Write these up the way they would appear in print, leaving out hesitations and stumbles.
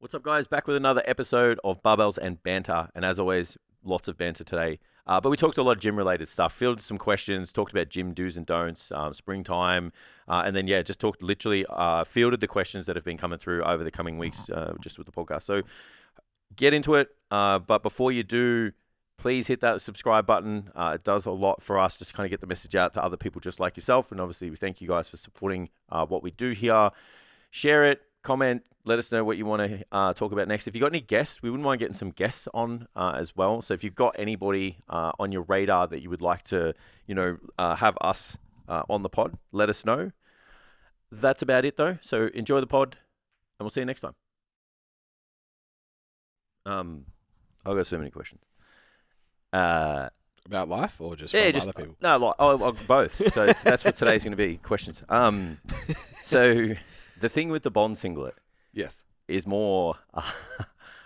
What's up, guys? Back with another episode of Barbells and Banter. And as always, lots of banter today. But we talked a lot of gym-related stuff, fielded some questions, talked about gym do's and don'ts, springtime, and then, just talked literally, fielded the questions that have been coming through over the coming weeks just with the podcast. So get into it. But before you do, please hit that subscribe button. It does a lot for us just to kind of get the message out to other people just like yourself. And obviously, we thank you guys for supporting what we do here. Share it. Comment, let us know what you want to talk about next. If you've got any guests, we wouldn't mind getting some guests on as well. So if you've got anybody on your radar that you would like to, have us on the pod, let us know. That's about it, though. So enjoy the pod, and we'll see you next time. I've got so many questions. About life or just from other people? No, both. So that's what today's going to be, questions. So the thing with the Bond singlet is more,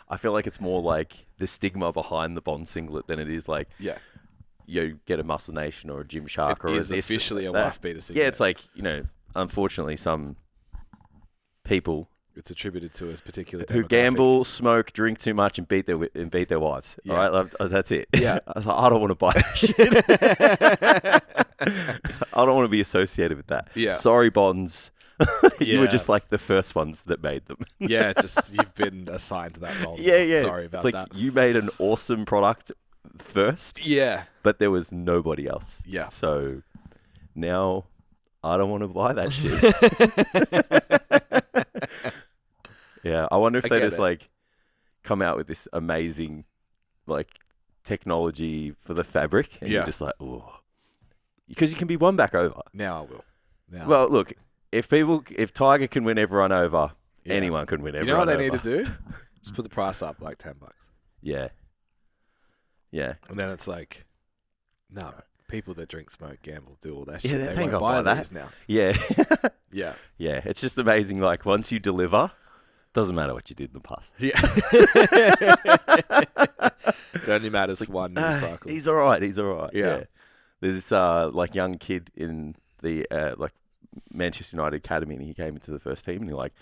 I feel like it's more like the stigma behind the Bond singlet than it is like, you get a Muscle Nation or a Gymshark or is this, officially a that. wife beater singlet. Yeah, it's like, unfortunately some people it's attributed to a particular demographic. who gamble, smoke, drink too much, and beat their wives. Yeah. All right, like, that's it. Yeah, I was like, I don't want to buy that shit. I don't want to be associated with that. Yeah. Sorry, Bonds. You were just like the first ones that made them. Yeah, just you've been assigned to that role. Yeah. Sorry about like, that. You made an awesome product first. Yeah. But there was nobody else. Yeah. So now I don't want to buy that shit. Yeah, I wonder if they just like come out with this amazing like technology for the fabric, and you're just like, oh, because you can be won back over. Now I will. Well, look, if Tiger can win everyone over, anyone can win everyone over. You know what they need to do? Just put the price up like $10. Yeah. And then it's like, no, people that drink, smoke, gamble, do all that Yeah, shit. they They ain't won't gonna buy buy these now. Yeah. Yeah. Yeah, it's just amazing. Like, once you deliver, doesn't matter what you did in the past. Yeah. It only matters one news cycle. He's all right. Yeah. There's this like young kid in the like Manchester United academy, and he came into the first team, and he like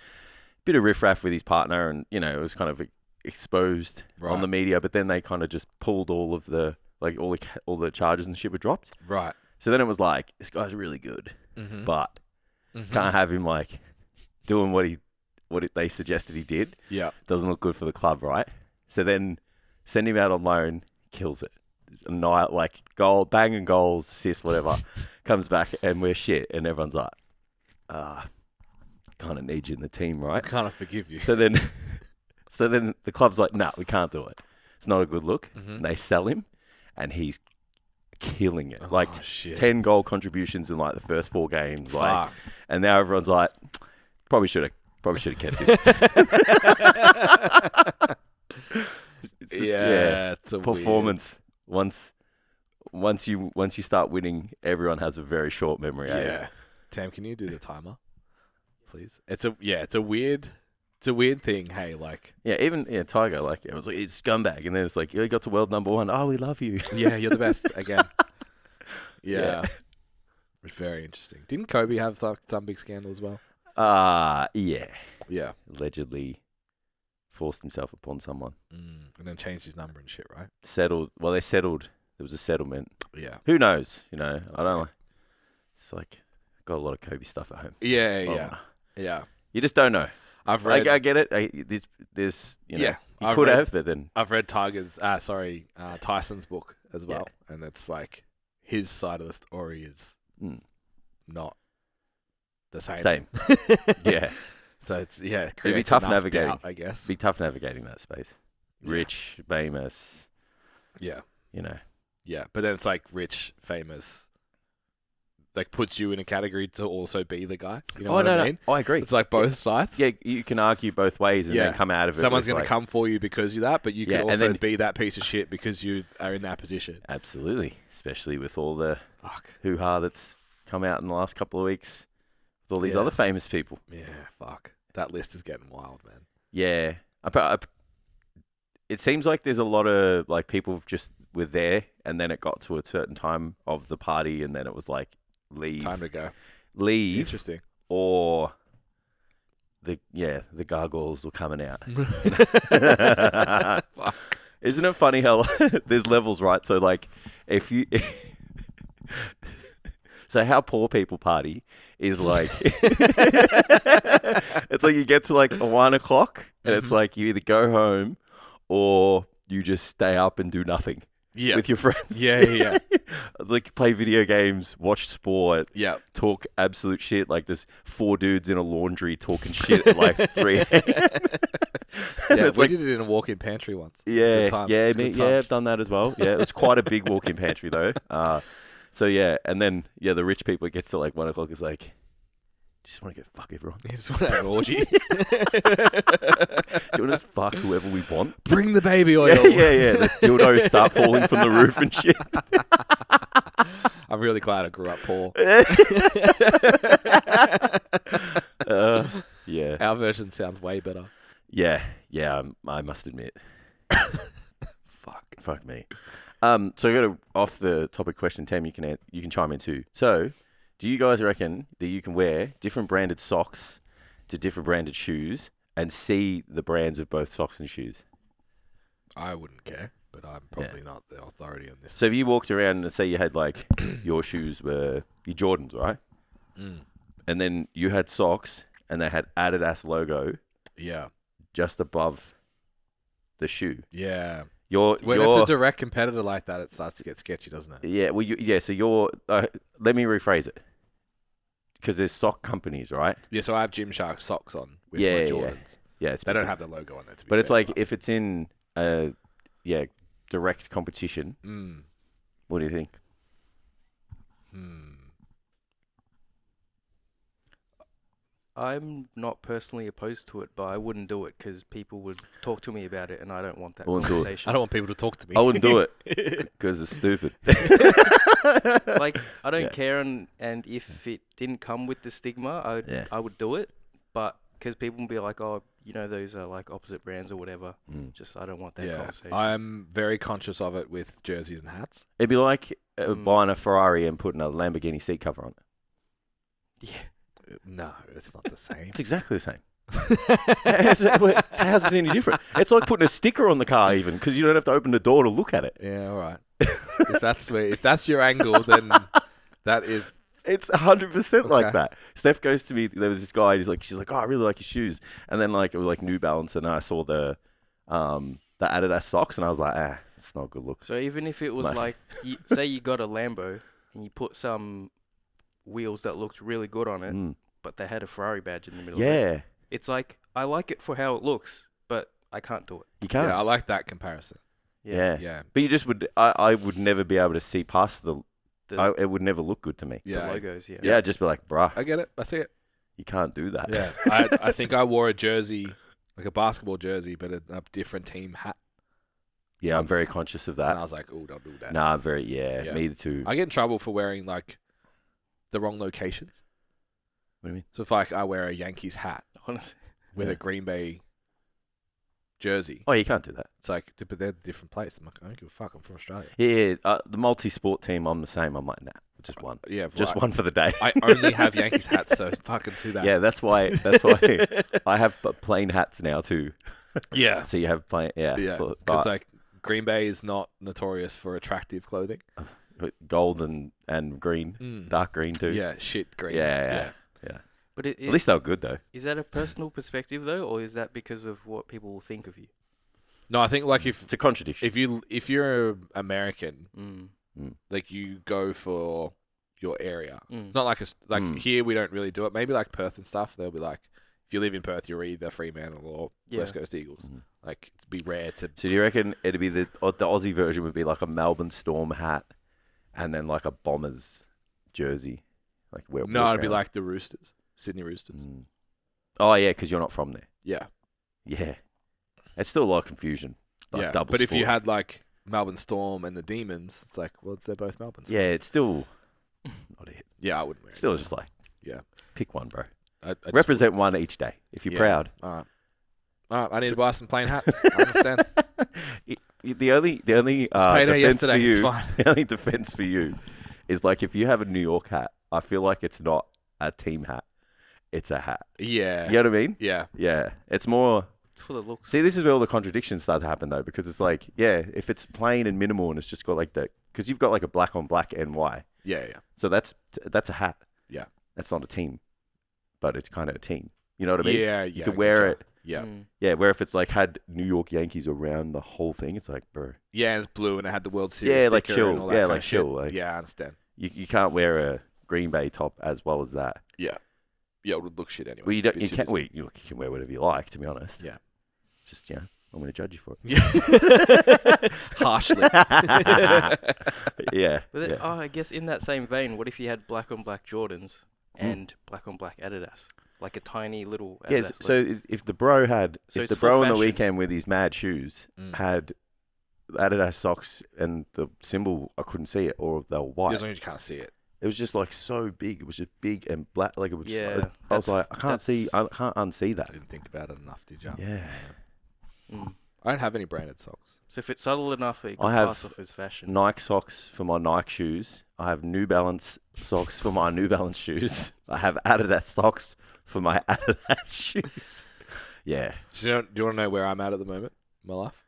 bit of riffraff with his partner, and it was kind of exposed on the media. But then they kind of just pulled all of the like all the charges and shit were dropped. Right. So then it was like, this guy's really good, but can't have him like doing what they suggested he did. Yeah. Doesn't look good for the club, right? So then send him out on loan, kills it. Night like goal, banging goals, assists, whatever. Comes back and we're shit, and everyone's like, kind of need you in the team, right? I kind of forgive you. So then the club's like, nah, we can't do it. It's not a good look. And they sell him, and he's killing it. 10 goal contributions in like the first 4 games. Fuck. Like, and now everyone's like, probably should have kept him. It's just, it's a performance. Once you start winning, everyone has a very short memory. Yeah. Tam, can you do the timer, please? It's a weird thing. Hey, like even Tiger, like it was like it's scumbag, and then it's like you got to world number 1. Oh, we love you. Yeah, you're the best again. Yeah. It's very interesting. Didn't Kobe have like some big scandal as well? Yeah. Yeah. Allegedly forced himself upon someone. And then changed his number and shit, right? Settled. Well, they settled. There was a settlement. Yeah. Who knows? I don't know. It's like got a lot of Kobe stuff at home. Yeah. You just don't know. I've read. I get it. There's you could have, but then I've read Tyson's book as well, and it's like his side of the story is not the same. Yeah. So it's it'd be tough navigating. Doubt, I guess. It'd be tough navigating that space. Rich, famous. Yeah. Yeah, but then it's like rich, famous, like puts you in a category to also be the guy. You know what I mean? Oh, I agree. It's like both sides. Yeah, you can argue both ways and then come out of it. Someone's going to come for you because you're that, but you can also then be that piece of shit because you are in that position. Absolutely. Especially with all the hoo-ha that's come out in the last couple of weeks with all these other famous people. Yeah, fuck. That list is getting wild, man. Yeah. It seems like there's a lot of like people just were there, and then it got to a certain time of the party, and then it was like leave. Time to go. Leave. Interesting. Or the gargoyles were coming out. Isn't it funny how there's levels, right? So like if you so how poor people party is like it's like you get to like 1 o'clock and it's like you either go home or you just stay up and do nothing with your friends. Yeah. Like play video games, watch sport, talk absolute shit. Like there's 4 dudes in a laundry talking shit at like 3 a.m. Yeah, we did it in a walk-in pantry once. I've done that as well. Yeah, it was quite a big walk-in pantry though. So yeah, and then the rich people, it gets to like 1 o'clock, it's like, just want to go fuck everyone. You just want to have an orgy. Do you want to just fuck whoever we want? Bring the baby oil. Yeah. The dildos start falling from the roof and shit. I'm really glad I grew up poor. Yeah. Our version sounds way better. Yeah, I must admit. Fuck me. So I got a off the topic question, Tam. You can chime in too. So, do you guys reckon that you can wear different branded socks to different branded shoes and see the brands of both socks and shoes? I wouldn't care, but I'm probably not the authority on this. So if you walked around and say you had like your shoes were your Jordans, right? And then you had socks and they had Adidas logo. Yeah. Just above the shoe. Yeah. When it's a direct competitor like that, it starts to get sketchy, doesn't it? Yeah. Well, so you're. Let me rephrase it. Because there's sock companies, right? Yeah. So I have Gymshark socks on with my Jordans. Yeah. They don't have the logo on it. But it's like if it's in direct competition. What do you think? I'm not personally opposed to it, but I wouldn't do it because people would talk to me about it, and I don't want that conversation. I don't want people to talk to me. I wouldn't do it because it's stupid. Like, I don't care, and if it didn't come with the stigma, I would do it. But because people would be like, oh, you know, those are like opposite brands or whatever. Just I don't want that conversation. I'm very conscious of it with jerseys and hats. It'd be like buying a Ferrari and putting a Lamborghini seat cover on it. Yeah. No, it's not the same. It's exactly the same. How's it any different? It's like putting a sticker on the car even because you don't have to open the door to look at it. Yeah, all right. If that's your angle, then that is... It's 100% like that. Steph goes to me. There was this guy. She's like, oh, I really like your shoes. And then like it was like New Balance, and I saw the Adidas socks, and I was like, it's not a good look. So even if it was like, say you got a Lambo and you put some wheels that looked really good on it, but they had a Ferrari badge in the middle of it. It's like, I like it for how it looks, but I can't do it. You can't. Yeah, I like that comparison. Yeah. But you just would, I would never be able to see past it would never look good to me. Yeah. The logos, Yeah, I'd just be like, bruh. I get it. I see it. You can't do that. Yeah. I think I wore a jersey, like a basketball jersey, but a different team hat. Yeah, I'm very conscious of that. And I was like, oh, don't do that. Nah, me too. I get in trouble for wearing like the wrong locations. What do you mean? So if like I wear a Yankees hat with a Green Bay jersey. Oh, you can't do that. It's like, but they're a different place. I'm like, I don't give a fuck. I'm from Australia. Yeah, the multi-sport team, I'm the same. I'm like, nah, just one. Yeah, just one for the day. I only have Yankees hats, so fucking too bad. Yeah, that's why I have plain hats now too. Yeah. So you have plain, Because like Green Bay is not notorious for attractive clothing. Gold and green, dark green too. Yeah, shit green. Yeah. But at least they were good though. Is that a personal perspective though, or is that because of what people will think of you? No, I think like if it's a contradiction. If you're American, like you go for your area. Not like here we don't really do it. Maybe like Perth and stuff. They'll be like, if you live in Perth, you're either Fremantle or West Coast Eagles. Like it'd be rare to. So do you reckon it'd be the Aussie version would be like a Melbourne Storm hat, and then like a Bombers jersey, like where? No, it'd be like the Roosters. Sydney Roosters. Oh, yeah, because you're not from there. Yeah. Yeah. It's still a lot of confusion. Like double but sport. if you had, like, Melbourne Storm and the Demons, it's like, well, they're both Melbourne. Yeah, it's still not it. Yeah, I wouldn't wear it. Still just like, pick one, bro. I represent one each day, if you're proud. All right, I need to buy some plain hats. I understand. The only defense for you, the only defense for you is, like, if you have a New York hat, I feel like it's not a team hat. it's a hat. Yeah. You know what I mean? Yeah. Yeah. It's more... It's for the looks. See, this is where all the contradictions start to happen, though, because it's like, yeah, if it's plain and minimal and it's just got like that... Because you've got like a black on black NY. Yeah. So that's a hat. Yeah. That's not a team, but it's kind of a team. You know what I mean? Yeah. You could wear it. Yeah. Yeah, where if it's like had New York Yankees around the whole thing, it's like, bro. Yeah, and it's blue and it had the World Series Yeah, like sticker chill. and all that Yeah, kind like of shit. chill. Like, Yeah, I understand. you can't wear a Green Bay top as well as that. Yeah. Yeah, it would look shit anyway. Well, you Bit don't. too You busy. can wear whatever you like. To be honest. Yeah. Just I'm going to judge you for it. Yeah. Harshly. Yeah. But then, yeah. I guess in that same vein, what if you had black on black Jordans and black on black Adidas, like a tiny little Adidas? Yeah. So if the bro had, So if it's the for bro on the fashion. weekend with his mad shoes had Adidas socks and the symbol, I couldn't see it, or they were white. As long as you can't see it. It was just like so big. It was just big and black. Like it was. Yeah, I was like, I can't unsee I that. didn't think about it enough, did you? Yeah. I don't have any branded socks. So if it's subtle enough, it can I have pass off as fashion. Nike socks for my Nike shoes. I have New Balance socks for my New Balance shoes. I have Adidas socks for my Adidas shoes. Yeah. So do you want to know where I'm at the moment in my life?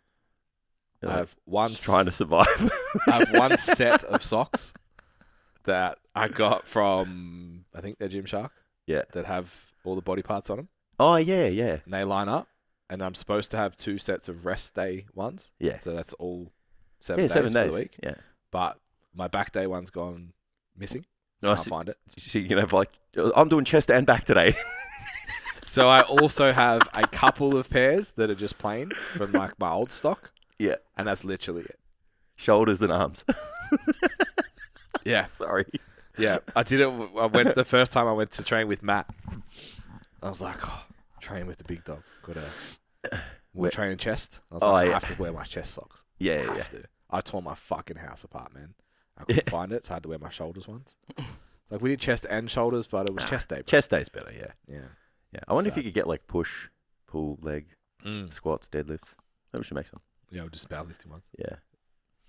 I have one. Just trying to survive. I have one set of socks that I got from, I think they're Gymshark. Yeah. That have all the body parts on them. Oh, yeah, yeah. And they line up. And I'm supposed to have 2 sets of rest day ones. Yeah. So that's all 7 Yeah, days 7 for days. the week. Yeah. But my back day one's gone missing. Oh, Can't so, find it. so you can have like, I'm doing chest and back today. So I also have a couple of pairs that are just plain from like my old stock. Yeah. And that's literally it. Shoulders and arms. Yeah. Sorry. Yeah. I did it. I went the first time I went to train with Matt. I was like, train with the big dog. We're training chest. I was like, I have to wear my chest socks. Yeah, I have to. I tore my fucking house apart, man. I couldn't find it, so I had to wear my shoulders ones. Like we did chest and shoulders, but it was chest day. Bro. Chest day's better, yeah. Yeah. Yeah. I wonder if you could get like push, pull, leg, squats, deadlifts. Maybe we should make some. Yeah, we'll just powerlifting ones. Yeah.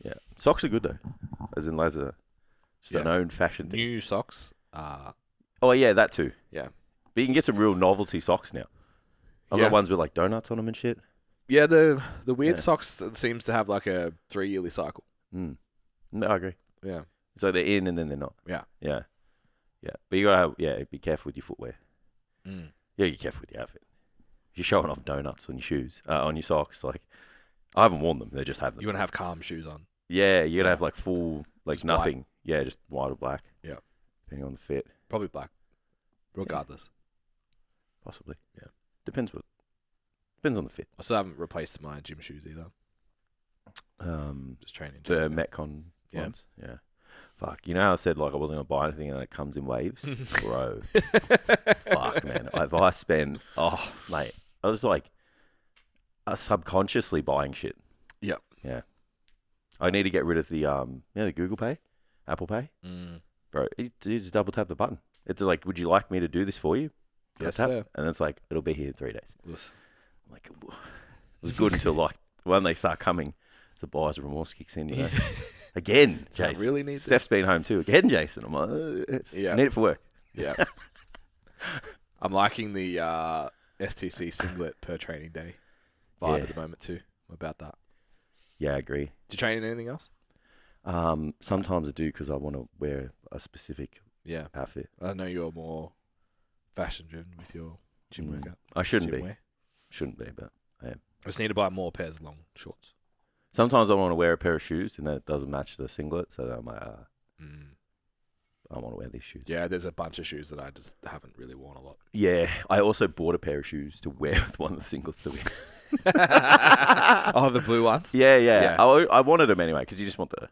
Yeah. Socks are good though. As in laser. Just an own fashion thing. New socks. Oh yeah, that too. Yeah. But you can get some real novelty socks now. I've got ones with like donuts on them and shit. Yeah, the weird socks seems to have like a 3-yearly cycle. No, I agree. Yeah. So they're in and then they're not. Yeah. Yeah. Yeah. But you gotta be careful with your footwear. Yeah, be careful with your outfit. If you're showing off donuts on your shoes, on your socks, like I haven't worn them. They just have them. You want to have calm shoes on. Yeah, you're gonna have like full, like Just nothing. white. Yeah, just white or black. Yeah. Depending on the fit. Probably black. Regardless. Possibly. Yeah. Depends on the fit. I still haven't replaced my gym shoes either. Just training. The Metcon ones. Yeah. Fuck. You know how I said like I wasn't gonna buy anything and it comes in waves? Bro. Fuck, man. If I spend mate. I was like subconsciously buying shit. Yep. Yeah. I need to get rid of the the Google Pay, Apple Pay. Bro, you just double tap the button. It's like, would you like me to do this for you? Yes, tap, sir. and it's like, it'll be here in 3 days. Yes. Like, it was good until like when they start coming, the buyer's remorse kicks in. You know, again, Jason. I really need Steph's been home too. Again, Jason. I'm like, I need it for work. Yeah. I'm liking the STC singlet per training day vibe at the moment too. I'm about that. Yeah, I agree. Do you train in anything else? Sometimes I do because I want to wear a specific outfit. I know you're more fashion driven with your gym workout. I shouldn't gym be. wear. Shouldn't be, but I am. I just need to buy more pairs of long shorts. Sometimes I want to wear a pair of shoes and then it doesn't match the singlet, so I'm like, I want to wear these shoes. Yeah, there's a bunch of shoes that I just haven't really worn a lot. Yeah, I also bought a pair of shoes to wear with one of the singlets that we. Oh, the blue ones. Yeah. I wanted them anyway because you just want the.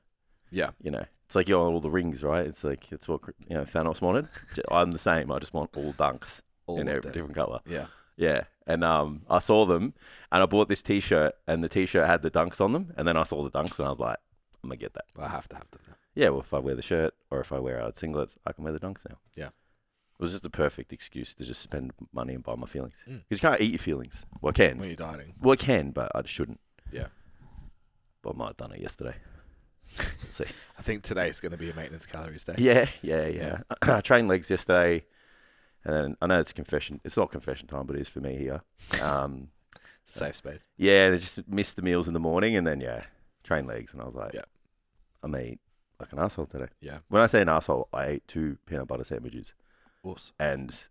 Yeah. You know, it's like you're on all the rings, right? It's like it's what Thanos wanted. I'm the same. I just want all dunks in every different color. Yeah. Yeah, and I saw them, and I bought this T-shirt, and the T-shirt had the dunks on them, and then I saw the dunks, and I was like, I'm gonna get that. I have to have them now. Yeah, well, if I wear the shirt or if I wear out singlets, I can wear the dunks now. Yeah. It was just a perfect excuse to just spend money and buy my feelings. Because you can't eat your feelings. Well, I can. When you're dieting. Well, I can, but I just shouldn't. Yeah. But I might have done it yesterday. We'll see. I think today's going to be a maintenance calories day. Yeah. I trained legs yesterday, And then I know it's confession. It's not confession time, but it is for me here. It's a safe space. Yeah, and I just missed the meals in the morning, and then train legs, and I was like, Yeah. I'm eat like an asshole today. Yeah. When I say an asshole, I ate 2 peanut butter sandwiches Awesome. and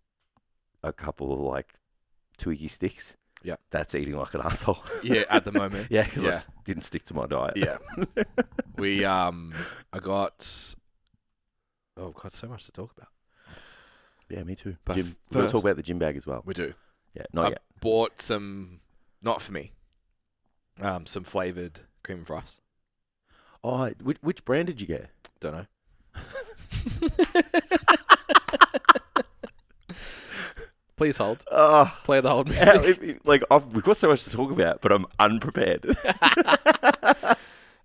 a couple of like Twiggy sticks. Yeah. That's eating like an asshole. Yeah, at the moment. Yeah, because I didn't stick to my diet. Yeah. I got. Oh, God, so much to talk about. Yeah, me too. But Gym. We're going to talk about the gym bag as well. We do. Yeah, not yet. Bought some, not for me, some flavoured cream of rice. Oh, which brand did you get? Don't know. Please hold. Play the hold music. We've got so much to talk about, but I'm unprepared.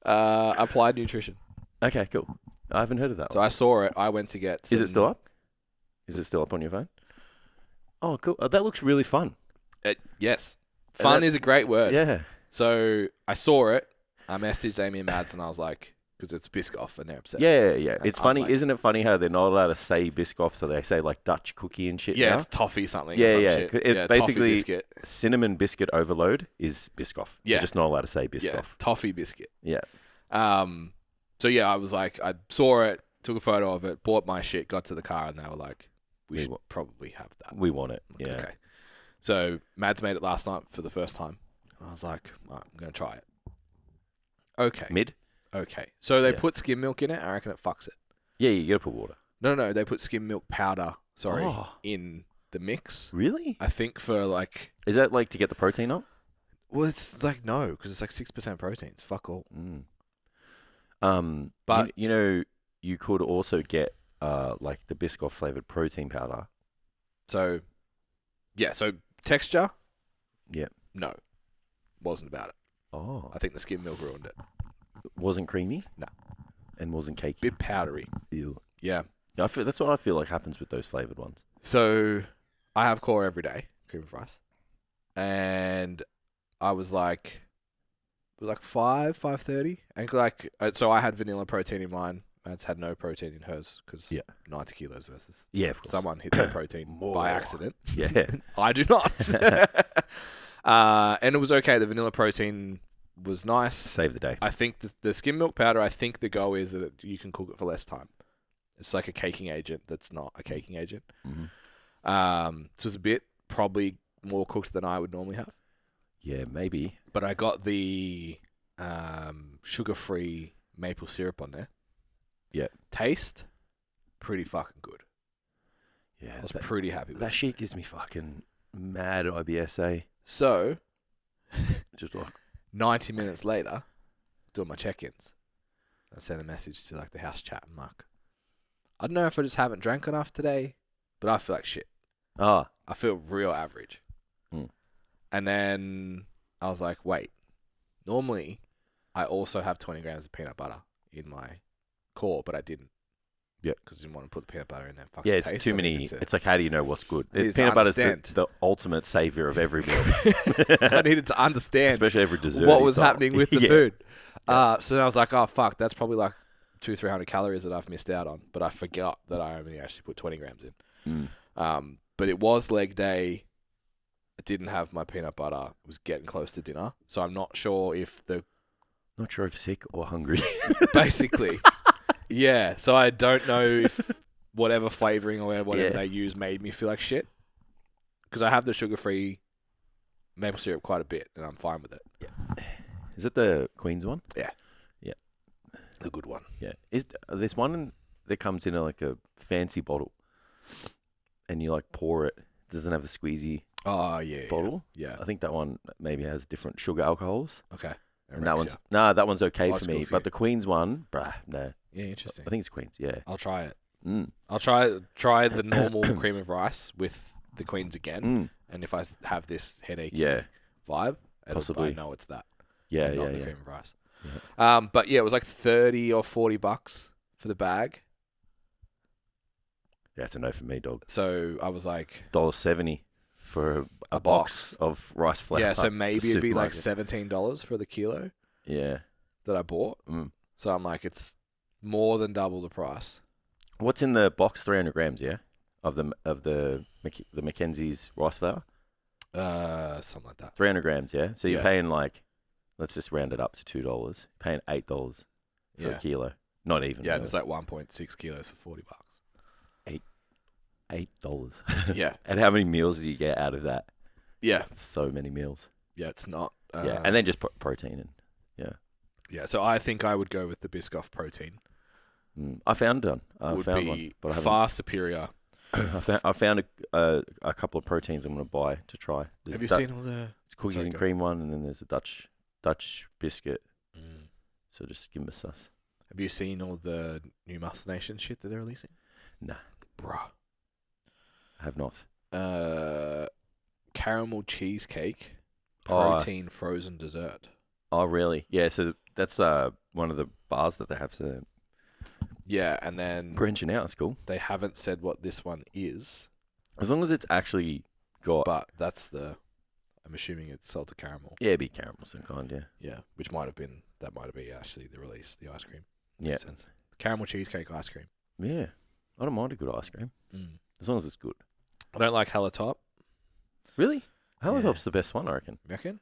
Applied Nutrition. Okay, cool. I haven't heard of that So one. I saw it. I went to get some... Is it still up? Is it still up on your phone? Oh, cool. Oh, that looks really fun. Yes. Fun is a great word. Yeah. So I saw it. I messaged Amy and Mads and I was like, because it's Biscoff and they're obsessed. Yeah. And It's I'm funny. like- Isn't it funny how they're not allowed to say Biscoff, so they say like Dutch cookie and shit Yeah, now? it's toffee something. Yeah, or some yeah. Shit. It Yeah, basically- toffee biscuit. Cinnamon biscuit overload is Biscoff. Yeah. They're just not allowed to say Biscoff. Yeah, toffee biscuit. Yeah. So yeah, I was like, I saw it, took a photo of it, bought my shit, got to the car, and they were like, we should probably have that. We want it. Yeah. Okay. So Mads made it last night for the first time. I was like, all right, I'm going to try it. Okay. Mid? Okay. So they Yeah. put skim milk in it. I reckon it fucks it. Yeah, you got to put water. No, they put skim milk powder, Oh. in the mix. Really? I think for like, Is that like to get the protein up? well, it's like, no, because it's like 6% protein. It's fuck all. But you could also get like the Biscoff flavored protein powder. So, yeah, so texture, Yeah. no, wasn't about it. Oh. I think the skim milk ruined it. Wasn't creamy? No. And wasn't cakey? Bit powdery. Ew. Yeah. That's what I feel like happens with those flavored ones. So I have core every day, cream of rice. And I was like, it was like 5:30. And like, so I had vanilla protein in mine. Mads had no protein in hers because 90 kilos versus Yeah, of course. someone hit their protein More. by accident. Yeah. I do not. And it was okay. The vanilla protein was nice. Save the day. I think the skim milk powder, I think the go is that you can cook it for less time. It's like a caking agent that's not a caking agent. Mm-hmm. So it's a bit probably more cooked than I would normally have. Yeah, maybe. But I got the sugar-free maple syrup on there. Yeah. Taste, pretty fucking good. Yeah. I was pretty happy with That it. shit gives me fucking mad IBSA. So, Just like, 90 minutes later, doing my check-ins, I sent a message to like the house chat and like, I don't know if I just haven't drank enough today, but I feel like shit. I feel real average. And then I was like, wait, normally I also have 20 grams of peanut butter in my core, but I didn't. Yeah. Because I didn't want to put the peanut butter in there. Fucking yeah, it's taste. too I many. needed to- It's like, how do you know what's good? needed to Peanut butter's understand. the ultimate savior of every meal. I needed to understand Especially every dessert. what was happening with the Yeah. food. So then I was like, oh, fuck, that's probably like 200-300 calories that I've missed out on. But I forgot that I only actually put 20 grams in. But it was leg day. I didn't have my peanut butter. It was getting close to dinner. So I'm not sure if Not sure if sick or hungry. basically, yeah. So I don't know if whatever flavoring or whatever they use made me feel like shit. Because I have the sugar-free maple syrup quite a bit, and I'm fine with it. Is it the Queen's one? Yeah. Yeah. The good one. Yeah. Is there's one that comes in like a fancy bottle, and you like pour it. It doesn't have the squeezy Oh, yeah. bottle. Yeah. I think that one maybe has different sugar alcohols. Okay. And that one's that one's okay Oh, for it's me. good for But you. the Queen's one, no. Yeah, interesting. I think it's Queen's. Yeah. I'll try it. Mm. I'll try the normal cream of rice with the Queen's again. Mm. And if I have this headache vibe, Possibly. I know it's that. Yeah. and not Yeah. the Yeah. cream of rice. But yeah, it was like $30 or $40 for the bag. Yeah, it's a no for me, dog. So I was like, $1.70 for a box. box of rice flour. yeah, so at maybe the it'd be like supermarket. $17 for the kilo Yeah. that I bought. Mm. So I'm like, it's more than double the price. What's in the box? 300 grams, yeah, of the the Mackenzie's rice flour? Something like that. 300 grams, yeah? So you're Yeah. paying like, let's just round it up to $2. Paying $8 for a kilo. Not even. Yeah, really. it's like 1.6 kilos for $40. $8. Yeah. And how many meals do you get out of that? Yeah. It's so many meals. Yeah, it's not. Yeah, and then just protein and Yeah, so I think I would go with the Biscoff protein. I found one. Would found be one, but far superior. I found a couple of proteins I'm going to buy to try. There's Have you seen all the... It's cookies and cream one, and then there's a Dutch biscuit. So just give them a sus. Have you seen all the new Muscle Nation shit that they're releasing? Nah. Bruh. I have not. Caramel cheesecake, protein frozen dessert. Oh, really? Yeah, so that's one of the bars that they have. So yeah, and then branching out, it's cool. They haven't said what this one is. As long as it's actually got... But that's the... I'm assuming it's salted caramel. Yeah, it'd be caramel some kind, yeah. Yeah, which might have been... That might have been actually the release, the ice cream. Yeah. Makes sense. Caramel cheesecake ice cream. Yeah. I don't mind a good ice cream. As long as it's good. I don't like Hella Top. Really? Hella Top's the best one, I reckon. You reckon?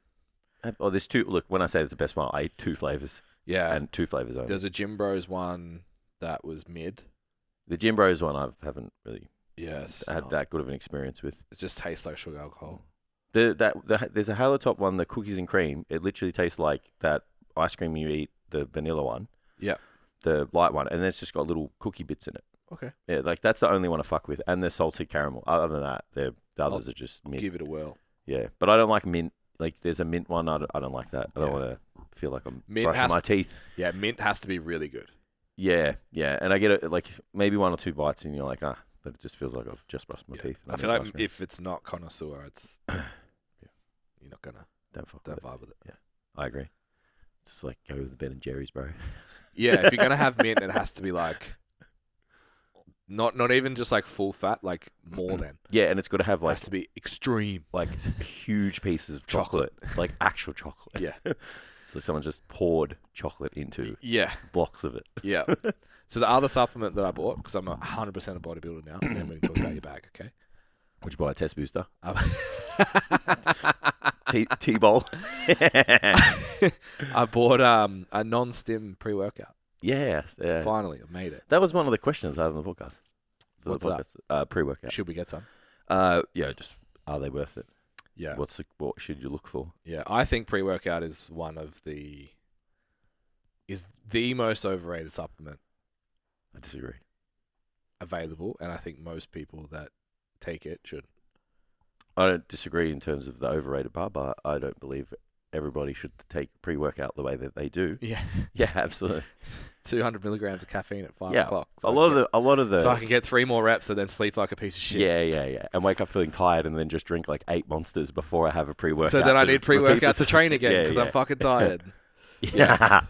Oh, there's two... Look, when I say it's the best one, I eat 2 flavours. Yeah. And 2 flavours only. There's a Jim Bros one that was mid. The Jim Bros one I haven't really had that good of an experience with. It just tastes like sugar alcohol. There's a Halo Top one, the cookies and cream. It literally tastes like that ice cream you eat, the vanilla one. Yeah. The light one. And then it's just got little cookie bits in it. Okay. Yeah, like that's the only one I fuck with. And the salted caramel. Other than that, the others are just mint. Give it a whirl. Yeah. But I don't like mint. Like there's a mint one. I don't like that. I don't want to feel like I'm brushing my teeth. Yeah, mint has to be really good. Yeah, yeah. And I get it like maybe 1 or 2 bites and you're like, but it just feels like I've just brushed my teeth. I feel like if it's not connoisseur, it's you're not gonna don't vibe with it. Yeah, I agree. It's just like go with the Ben and Jerry's, bro. Yeah, if you're gonna have mint, it has to be like not even just like full fat, like more than. Yeah, and it's got to have like it has to be extreme, like huge pieces of chocolate, like actual chocolate. Yeah. So someone just poured chocolate into blocks of it. Yeah. So the other supplement that I bought, because I'm 100% a bodybuilder now, and then we can talk about your bag, okay? Would you buy a test booster? T-ball. I bought a non-stim pre-workout. Yeah. Finally, I made it. That was one of the questions I had on the podcast. What's that? Pre-workout. Should we get some? Yeah, just are they worth it? Yeah. What should you look for? Yeah, I think pre-workout is the most overrated supplement. I disagree. Available, and I think most people that take it should. I don't disagree in terms of the overrated part, but I don't believe everybody should take pre-workout the way that they do. Yeah. Yeah, absolutely. 200 milligrams of caffeine at 5 o'clock. So a lot of the. So I can get 3 more reps and then sleep like a piece of shit. Yeah. And wake up feeling tired and then just drink like 8 Monsters before I have a pre-workout. So then I need pre-workout to train again because I'm fucking tired. Yeah.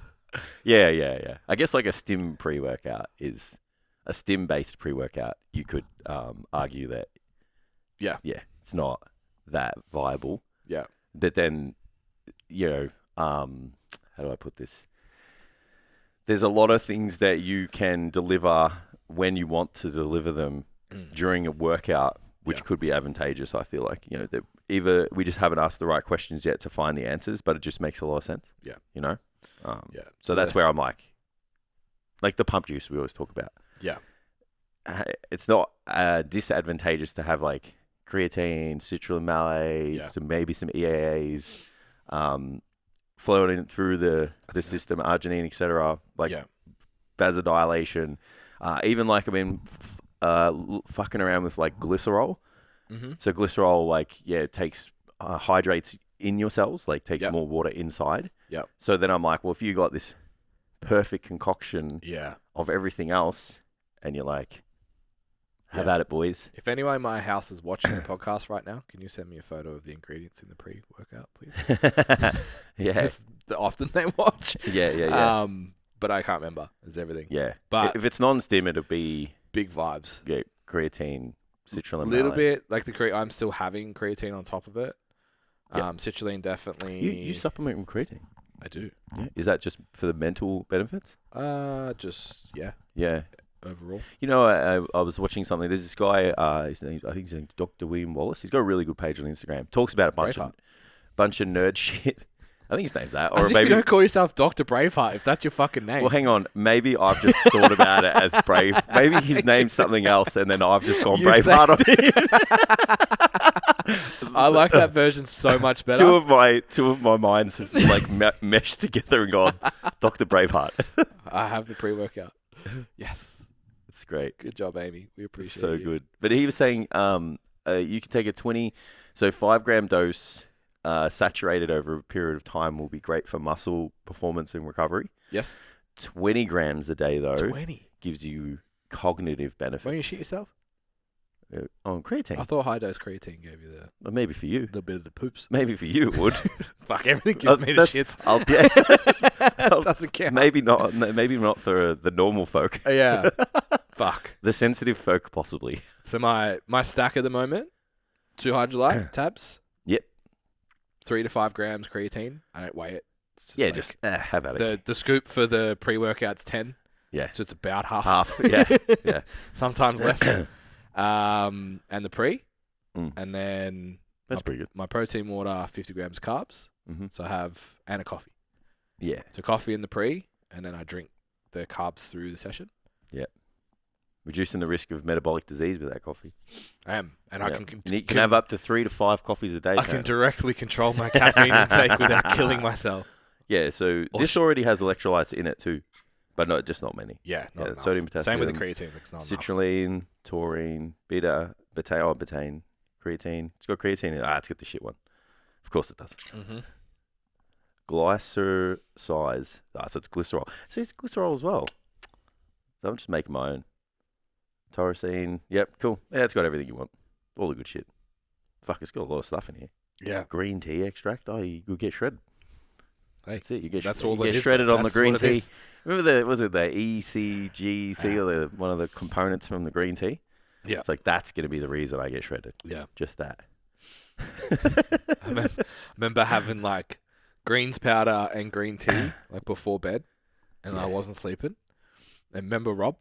Yeah. I guess like a stim pre-workout is a stim-based pre-workout. You could argue that. Yeah. It's not that viable. Yeah. But then, how do I put this? There's a lot of things that you can deliver when you want to deliver them during a workout, which could be advantageous. I feel like, that either we just haven't asked the right questions yet to find the answers, but it just makes a lot of sense. Yeah. So that's where I'm like the pump juice we always talk about. Yeah. It's not disadvantageous to have like creatine, citrulline malate, maybe some EAAs, floating through the system, arginine, etc. Vasodilation, even like fucking around with like glycerol. Mm-hmm. So glycerol, takes hydrates in your cells, takes more water inside. Yeah. So then I'm like, well, if you got this perfect concoction of everything else, and you're like, have at it, boys. If anyone in my house is watching the podcast right now, can you send me a photo of the ingredients in the pre-workout, please? Yeah. Often they watch. Yeah. But I can't remember. It's everything. Yeah. But if it's non-stim, it'll be... big vibes. Yeah, creatine, citrulline. A little bit. Like I'm still having creatine on top of it. Citrulline definitely... You supplement with creatine? I do. Yeah. Is that just for the mental benefits? Yeah. Yeah. overall. You know, I was watching something. There's this guy. I think his name's Dr. William Wallace. He's got a really good page on Instagram. Talks about a bunch of nerd shit. I think his name's that. Or As if maybe you don't call yourself Dr. Braveheart if that's your fucking name. Well, hang on. Maybe I've just thought about it as Brave. Maybe his name's something else, and then I've just gone Braveheart on it. I like that version so much better. Two of my minds have like meshed together and gone Dr. Braveheart. I have the pre-workout. Yes. It's great. Good job, Amy. We appreciate it. So good. But he was saying you could take a 5-gram dose saturated over a period of time will be great for muscle performance and recovery. Yes. 20 grams a day, though, 20 gives you cognitive benefits. When you shit yourself? On creatine. I thought high-dose creatine gave you Well, maybe for you. the bit of the poops. Maybe for you it would. Fuck, everything gives me the shits. Yeah. Doesn't count. Maybe not for the normal folk. Yeah. Fuck. The sensitive folk, possibly. So my stack at the moment, 2 hydrolyte tabs. Yep. 3 to 5 grams creatine. I don't weigh it. Just have at it. The scoop for the pre-workout's 10. Yeah. So it's about half. Half. Yeah. Yeah. Sometimes less. And the pre. Mm. And then That's pretty good. my protein water, 50 grams carbs. Mm-hmm. So I have, and a coffee. Yeah. So coffee in the pre, and then I drink the carbs through the session. Yeah. Reducing the risk of metabolic disease with that coffee. I am. And I Yeah. can You can have up to 3 to 5 coffees a day. I can directly control my caffeine intake without killing myself. Yeah, so this already has electrolytes in it too, but not many. Yeah, not enough. sodium, potassium. Same with the creatine. It's not enough. Citrulline, taurine, betaine, creatine. It's got creatine in it. It's got the shit one. Of course it does. Mm-hmm. Glycosize. So it's glycerol. See, it's glycerol as well. So I'm just making my own. Tyrosine. Yep, cool. Yeah, it's got everything you want. All the good shit. Fuck, it's got a lot of stuff in here. Yeah. Green tea extract. Oh, you get shredded. Hey, That's it. You get, that's you all get it is, shredded mate. on the That's green what it tea. is. Remember was it the ECGC or one of the components from the green tea? Yeah. It's like that's going to be the reason I get shredded. Yeah. Just that. I remember having like greens powder and green tea like before bed, and I wasn't sleeping. And remember Rob?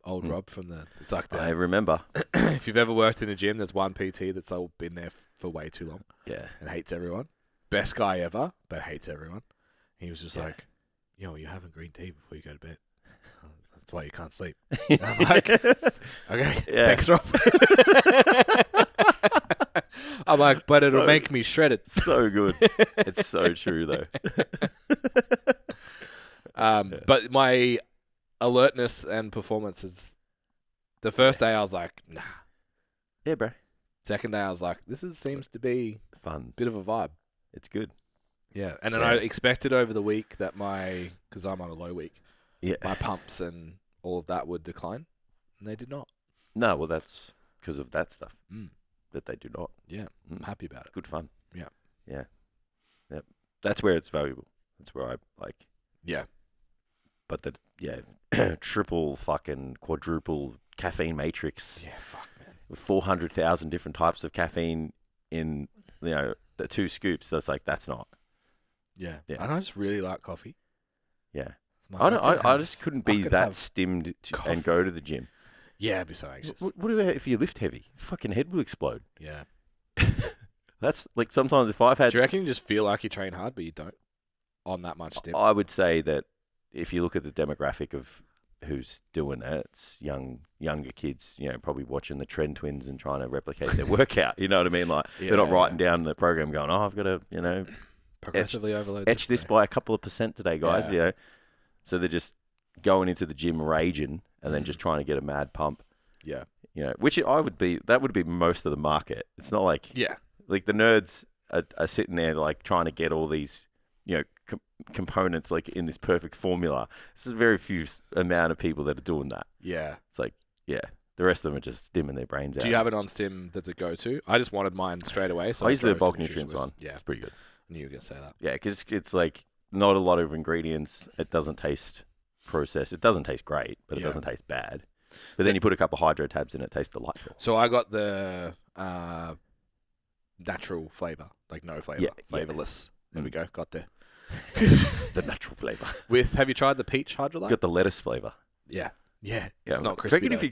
Old Rob from it's like I remember. if you've ever worked in a gym, there's one PT that's all been there for way too long. Yeah. And hates everyone. Best guy ever, but hates everyone. He was just like, you're having green tea before you go to bed. That's why you can't sleep. And I'm like, okay, thanks, Rob. I'm like, but it'll make me shredded. So good. It's so true, though. But my alertness and performance is the first day I was like, nah. Yeah, bro. Second day I was like, seems to be Fun. a bit of a vibe. It's good. Yeah. And then I expected over the week that because I'm on a low week, my pumps and all of that would decline. And they did not. No, well, that's because of that stuff that they do not. Yeah. I'm happy about it. Good fun. Yeah. Yeah. Yep. That's where it's valuable. That's where I like. Yeah. But triple fucking quadruple caffeine matrix. Yeah, fuck, man. With 400,000 different types of caffeine in, the 2 scoops. That's not. Yeah. Yeah. And I just really like coffee. Yeah. Like, I just couldn't be that stimmed and go to the gym. Yeah, I'd be so anxious. What about if you lift heavy? Your fucking head will explode. Yeah. That's like sometimes if I've had. Do you reckon you just feel like you train hard, but you don't on that much stim? I would say that if you look at the demographic of who's doing it, it's younger kids, probably watching the Trend Twins and trying to replicate their workout. You know what I mean? Like they're not writing down the program going, oh, I've got to, progressively overload etch this by a couple of % today, guys. Yeah. So they're just going into the gym raging and then just trying to get a mad pump. Yeah. Which that would be most of the market. It's not like like the nerds are sitting there like trying to get all these components like in this perfect formula. This is very few amount of people that are doing that. Yeah. It's like the rest of them are just stimming their brains out. Do you have it on stim that's a go-to? I just wanted mine straight away. So I use the drove to bulk the nutrients one. Yeah. It's pretty good. I knew you were going to say that. Yeah, because it's like not a lot of ingredients. It doesn't taste processed. It doesn't taste great, but it doesn't taste bad. But then you put a couple of hydro tabs in it tastes delightful. So I got the natural flavor, like no flavor, flavorless. There we go. Got there. The natural flavor. Have you tried the peach hydrolyte? Got the lettuce flavor. Yeah. Yeah, Yeah, it's not I crispy. reckon if you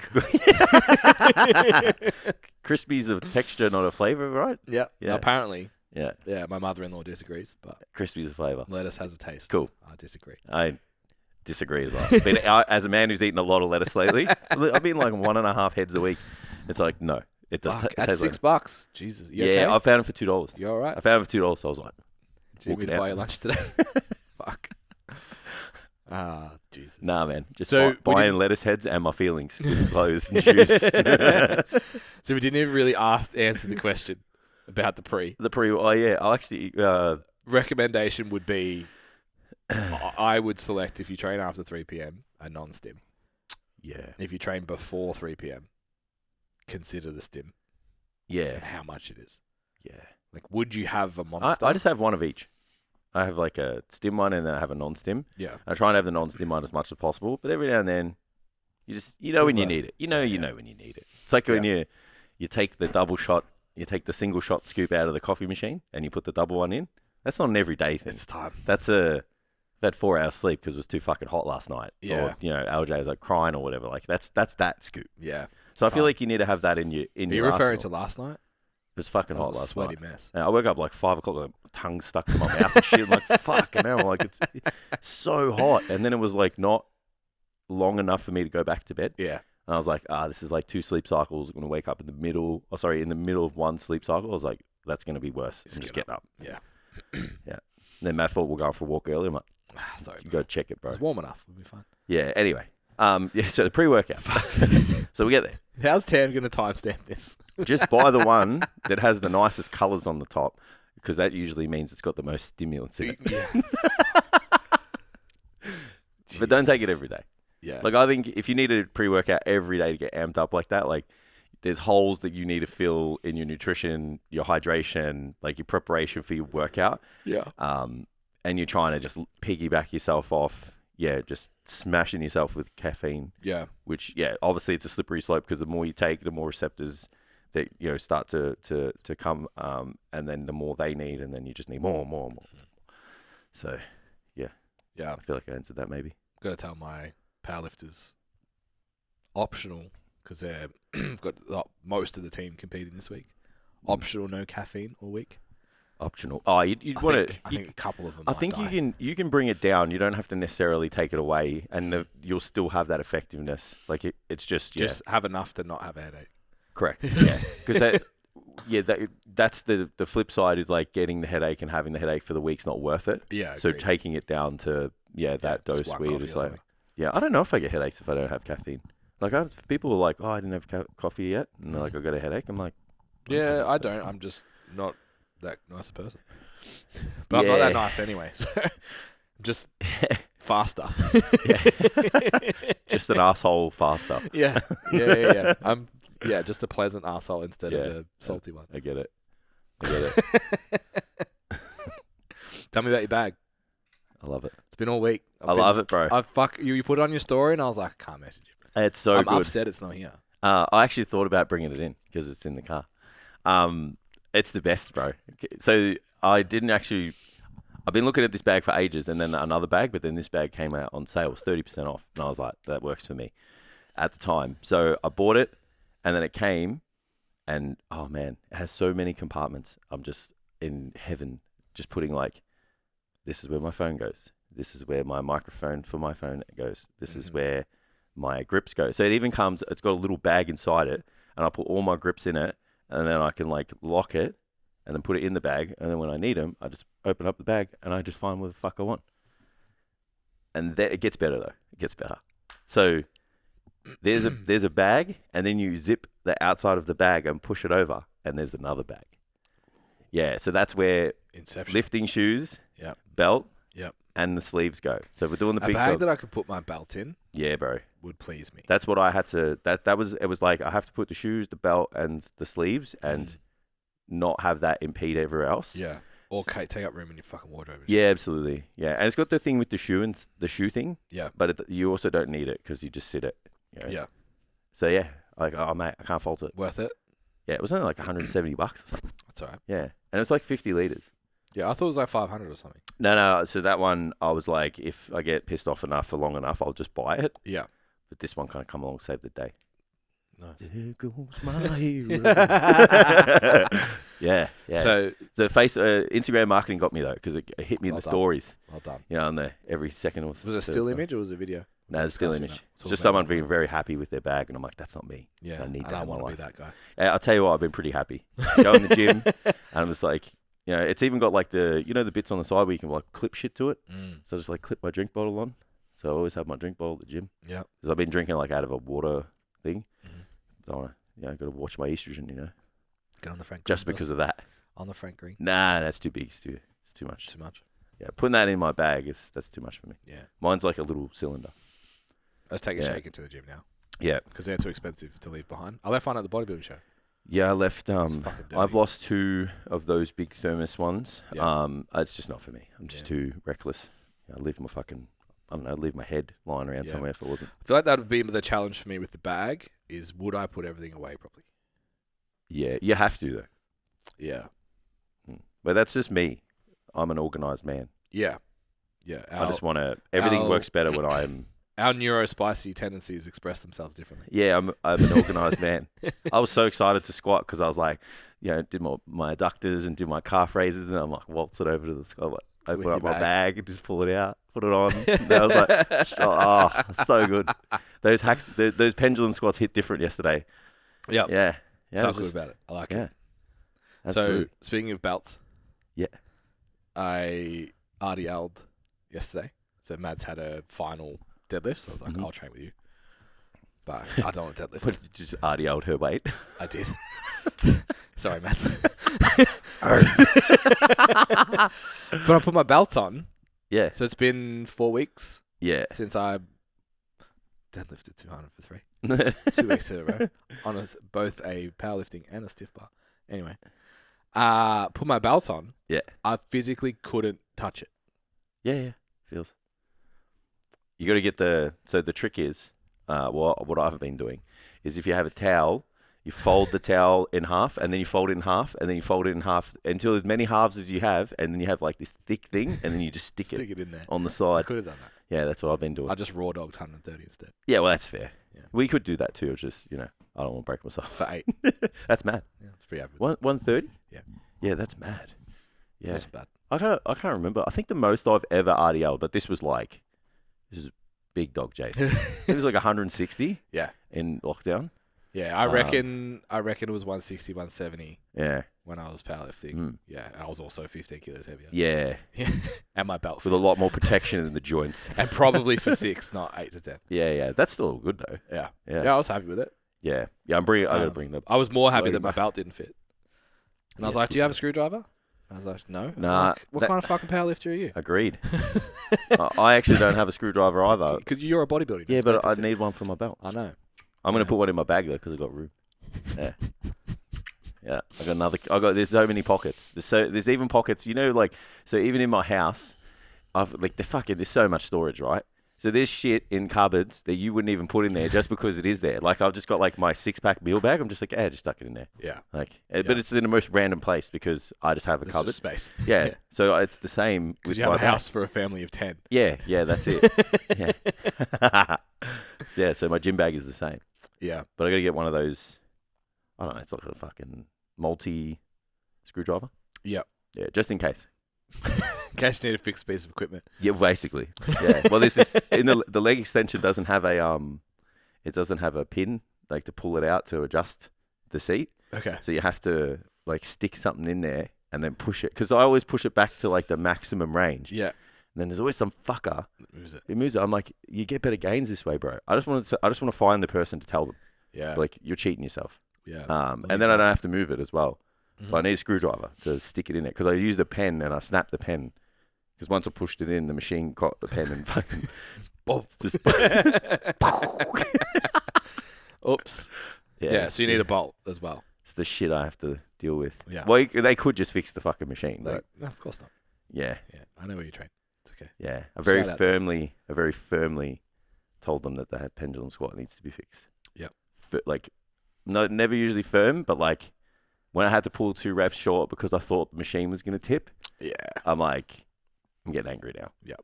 crispy's a texture, not a flavor, right? Yeah. Yeah. Apparently. Yeah. Yeah, my mother-in-law disagrees, but Crispy's a flavor. lettuce has a taste. Cool. I disagree. I disagree as well. But as a man who's eaten a lot of lettuce lately, I've been like 1.5 heads a week. It's like, no. It does. Fuck, It at tastes $6. Jesus. You yeah, okay? I found it for $2. You all right? I found it for $2, so I was like, Do you want me to walking buy out. you lunch today? Fuck. Jesus. Nah, man. Just So, buying lettuce heads and my feelings with clothes and shoes. So we didn't even really answer the question about the pre. The pre, oh yeah, I'll actually, Recommendation would be, I would select if you train after 3 p.m. a non-stim. yeah, If you train before 3 p.m., consider the stim yeah, and how much it is. yeah. Like, would you have a monster? I just have one of each. I have like a stim one and then I have a non-stim. Yeah. I try and have the non-stim one as much as possible, but every now and then, you know when you need it. You know when you need it. It's like when you take the double shot, you take the single shot scoop out of the coffee machine and you put the double one in. That's not an everyday thing. It's time. That's I've had 4 hours sleep because it was too fucking hot last night. Yeah. Or, LJ was like crying or whatever. Like that's that scoop. Yeah. So I feel like you need to have that in your Are you referring to arsenal. last night? It was fucking That was hot a last sweaty night. mess. And I woke up like 5 o'clock with my tongue stuck to my mouth and shit. I'm like, fucking hell. Like, it's so hot. And then it was like not long enough for me to go back to bed. Yeah. And I was like, this is like 2 sleep cycles. I'm going to wake up in the middle of 1 sleep cycle. I was like, that's going to be worse. I'm just getting up. Yeah. Yeah. And then Matt thought we're going for a walk early. I'm like, Sorry, you bro. go check it, bro. It's warm enough. It'll be fine. Yeah, anyway. So the pre-workout. So we get there. How's Tam going to timestamp this? Just buy the one that has the nicest colours on the top because that usually means it's got the most stimulants in it. Yeah. But don't take it every day. Yeah. Like, I think if you need a pre-workout every day to get amped up like that, like, there's holes that you need to fill in your nutrition, your hydration, like your preparation for your workout. Yeah. And you're trying to just piggyback yourself off, just smashing yourself with caffeine. Yeah. Which, obviously it's a slippery slope because the more you take, the more receptors that, start to come, and then the more they need, and then you just need more and more and more. So, Yeah. I feel like I answered that maybe. Got to tell my powerlifters optional because they've got most of the team competing this week. Optional, no caffeine all week. Optional. Oh, you'd want to. I think a couple of them. I think you can bring it down. You don't have to necessarily take it away, and you'll still have that effectiveness. Like it's just have enough to not have a headache. Correct. Yeah, because that's the flip side is like getting the headache and having the headache for the week's not worth it. Yeah. So agreed. taking it down to that dose one where you're coffee just or like, something. I don't know if I get headaches if I don't have caffeine. Like people are like, I didn't have coffee yet, and they're like, I got a headache. I'm like, Yeah, I don't. I'm just not that nice a person. But I'm not that nice anyway. So I'm just faster. just an asshole faster. Yeah. I'm just a pleasant asshole instead of a salty one. I get it. Tell me about your bag. I love it. It's been all week. I love it, bro. You put it on your story, and I was like, I can't message you. It's so I'm good. upset it's not here. I actually thought about bringing it in because it's in the car. It's the best, bro. So I've been looking at this bag for ages and then another bag, but then this bag came out on sale. It was 30% off. And I was like, that works for me at the time. So I bought it and then it came and, oh man, it has so many compartments. I'm just in heaven, just putting like, this is where my phone goes. This is where my microphone for my phone goes. This is where my grips go. So it even comes, it's got a little bag inside it and I put all my grips in it and then I can like lock it and then put it in the bag. And then when I need them, I just open up the bag and I just find what the fuck I want. And it gets better though. It gets better. So there's a bag and then you zip the outside of the bag and push it over and there's another bag. Yeah. So that's where Inception. lifting shoes, Yep. belt, Yep. and the sleeves go. So if we're doing the A big bag dog, that I could put my belt in yeah, bro. would please me. That's what I had to. It was like I have to put the shoes, the belt, and the sleeves, and not have that impede everywhere else. Yeah. Or take up room in your fucking wardrobe. Yeah, absolutely. Yeah, and it's got the thing with the shoe and the shoe thing. Yeah. But you also don't need it because you just sit it. You know? Yeah. So yeah, like mate, I can't fault it. Worth it? Yeah, it was only like $170 or something. That's all right. Yeah, and it's like 50 liters. Yeah, I thought it was like 500 or something. No. So that one, I was like, if I get pissed off enough for long enough, I'll just buy it. Yeah. But this one kind of come along, save the day. Nice. There goes my hero. yeah. So the Instagram marketing got me though, because it hit me in the stories. Well done. You know, on every second. Was it a still image or was it a video? No, it's a still image. It's just someone being very happy with their bag, and I'm like, that's not me. Yeah, I need that. I want to be that guy. I'll tell you what, I've been pretty happy. Go in the gym, and I'm just like, you know, it's even got like the bits on the side where you can like clip shit to it. So I just like clip my drink bottle on. So I always have my drink bottle at the gym. Yeah. Because I've been drinking like out of a water thing. I want to, got to watch my estrogen, you know. Get on the Frank Green. Just because of that. On the Frank Green. Nah, that's too big. It's too much. Too much. Yeah, putting that in my bag that's too much for me. Yeah. Mine's like a little cylinder. Let's take a shaker to the gym now. Yeah. Because they're too expensive to leave behind. I left one at the bodybuilding show. Yeah, I left. I've lost 2 of those big thermos ones. Yeah. It's just not for me. I'm just too reckless. I leave my head lying around somewhere if it wasn't. I feel like that would be the challenge for me with the bag is would I put everything away properly? Yeah, you have to though. Yeah. But that's just me. I'm an organised man. Yeah. Yeah. I just want to, everything works better when I'm. Our neurospicy tendencies express themselves differently. Yeah, I'm an organised man. I was so excited to squat because I was like, did my adductors and did my calf raises, and I'm like, waltz it over to the squat. I put up my bag and just pull it out, put it on. And I was like, so good. Those pendulum squats hit different yesterday. Yep. Yeah. Felt good about it. I like it. Absolutely. So, speaking of belts. Yeah. I RDL'd yesterday. So, Mads had a final deadlift. So, I was like, I'll train with you. But I don't want to deadlift. But you just RDL'd her weight? I did. Sorry, Mads. But I put my belt on. Yeah. So, it's been 4 weeks. Yeah. Since I deadlifted 200 for 3. 2 weeks in a row on both a powerlifting and a stiff bar. Anyway, put my belt on. Yeah. I physically couldn't touch it. Yeah. Feels. You got to get so the trick is, what I've been doing is if you have a towel, you fold the towel in half, and then you fold it in half, and then you fold it in half until as many halves as you have, and then you have like this thick thing, and then you just stick it in there on the side. I could have done that. Yeah, that's what I've been doing. I just raw dogged 130 instead. Yeah, well, that's fair. Yeah. We could do that too. It's just, I don't want to break myself. For 8. That's mad. Yeah, it's pretty happy. 130? Yeah. Yeah, that's mad. Yeah. That's bad. I can't remember. I think the most I've ever RDL'd, but this is big dog, Jason. It was like 160. Yeah. In lockdown. Yeah, I reckon it was 160, 170. Yeah. When I was powerlifting. Yeah, I was also 15 kilos heavier. Yeah. And my belt. With a lot more protection in the joints. And probably for 6, not 8 to 10. Yeah. That's still good though. Yeah. Yeah, I was happy with it. Yeah. I gotta bring the. I was more happy that my belt didn't fit. And I was like, "Do you have a screwdriver?" I was like, "No." Nah. Like, what kind of fucking powerlifter are you? Agreed. I actually don't have a screwdriver either. Because you're a bodybuilder. Yeah, but I need one for my belt. I know. I'm gonna put one in my bag though because I got room. Yeah. Yeah, there's so many pockets. There's even pockets, so even in my house, there's so much storage, right? So there's shit in cupboards that you wouldn't even put in there just because it is there. Like I've just got like my 6-pack meal bag. I'm just like, just stuck it in there. Yeah. But it's in the most random place because I just have a cupboard. Just space. Yeah. So it's the same. Because you have a house for a family of 10. Yeah, that's it. Yeah. Yeah. So my gym bag is the same. Yeah. But I got to get one of those. I don't know. It's like a fucking multi screwdriver. Yep. Yeah, just in case. In case you need a fixed piece of equipment. Yeah, basically. Yeah. Well, this is in the leg extension doesn't have a pin like to pull it out to adjust the seat. Okay. So you have to like stick something in there and then push it because I always push it back to like the maximum range. Yeah. And then there's always some fucker It moves it. I'm like, you get better gains this way, bro. I just want to find the person to tell them. Yeah. Like you're cheating yourself. Yeah. And then I don't have to move it as well. Mm-hmm. But I need a screwdriver to stick it in it because I use the pen and I snap the pen because once I pushed it in, the machine caught the pen and fucking just. Oops. Yeah. So you need a bolt as well. It's the shit I have to deal with. Yeah. Well, they could just fix the fucking machine. No, but of course not. Yeah. Yeah. I know where you train. It's okay. Yeah. I very firmly told them that the pendulum squat needs to be fixed. Yeah. Never usually firm, but like when I had to pull 2 reps short because I thought the machine was going to tip. Yeah. I'm getting angry now. Yep.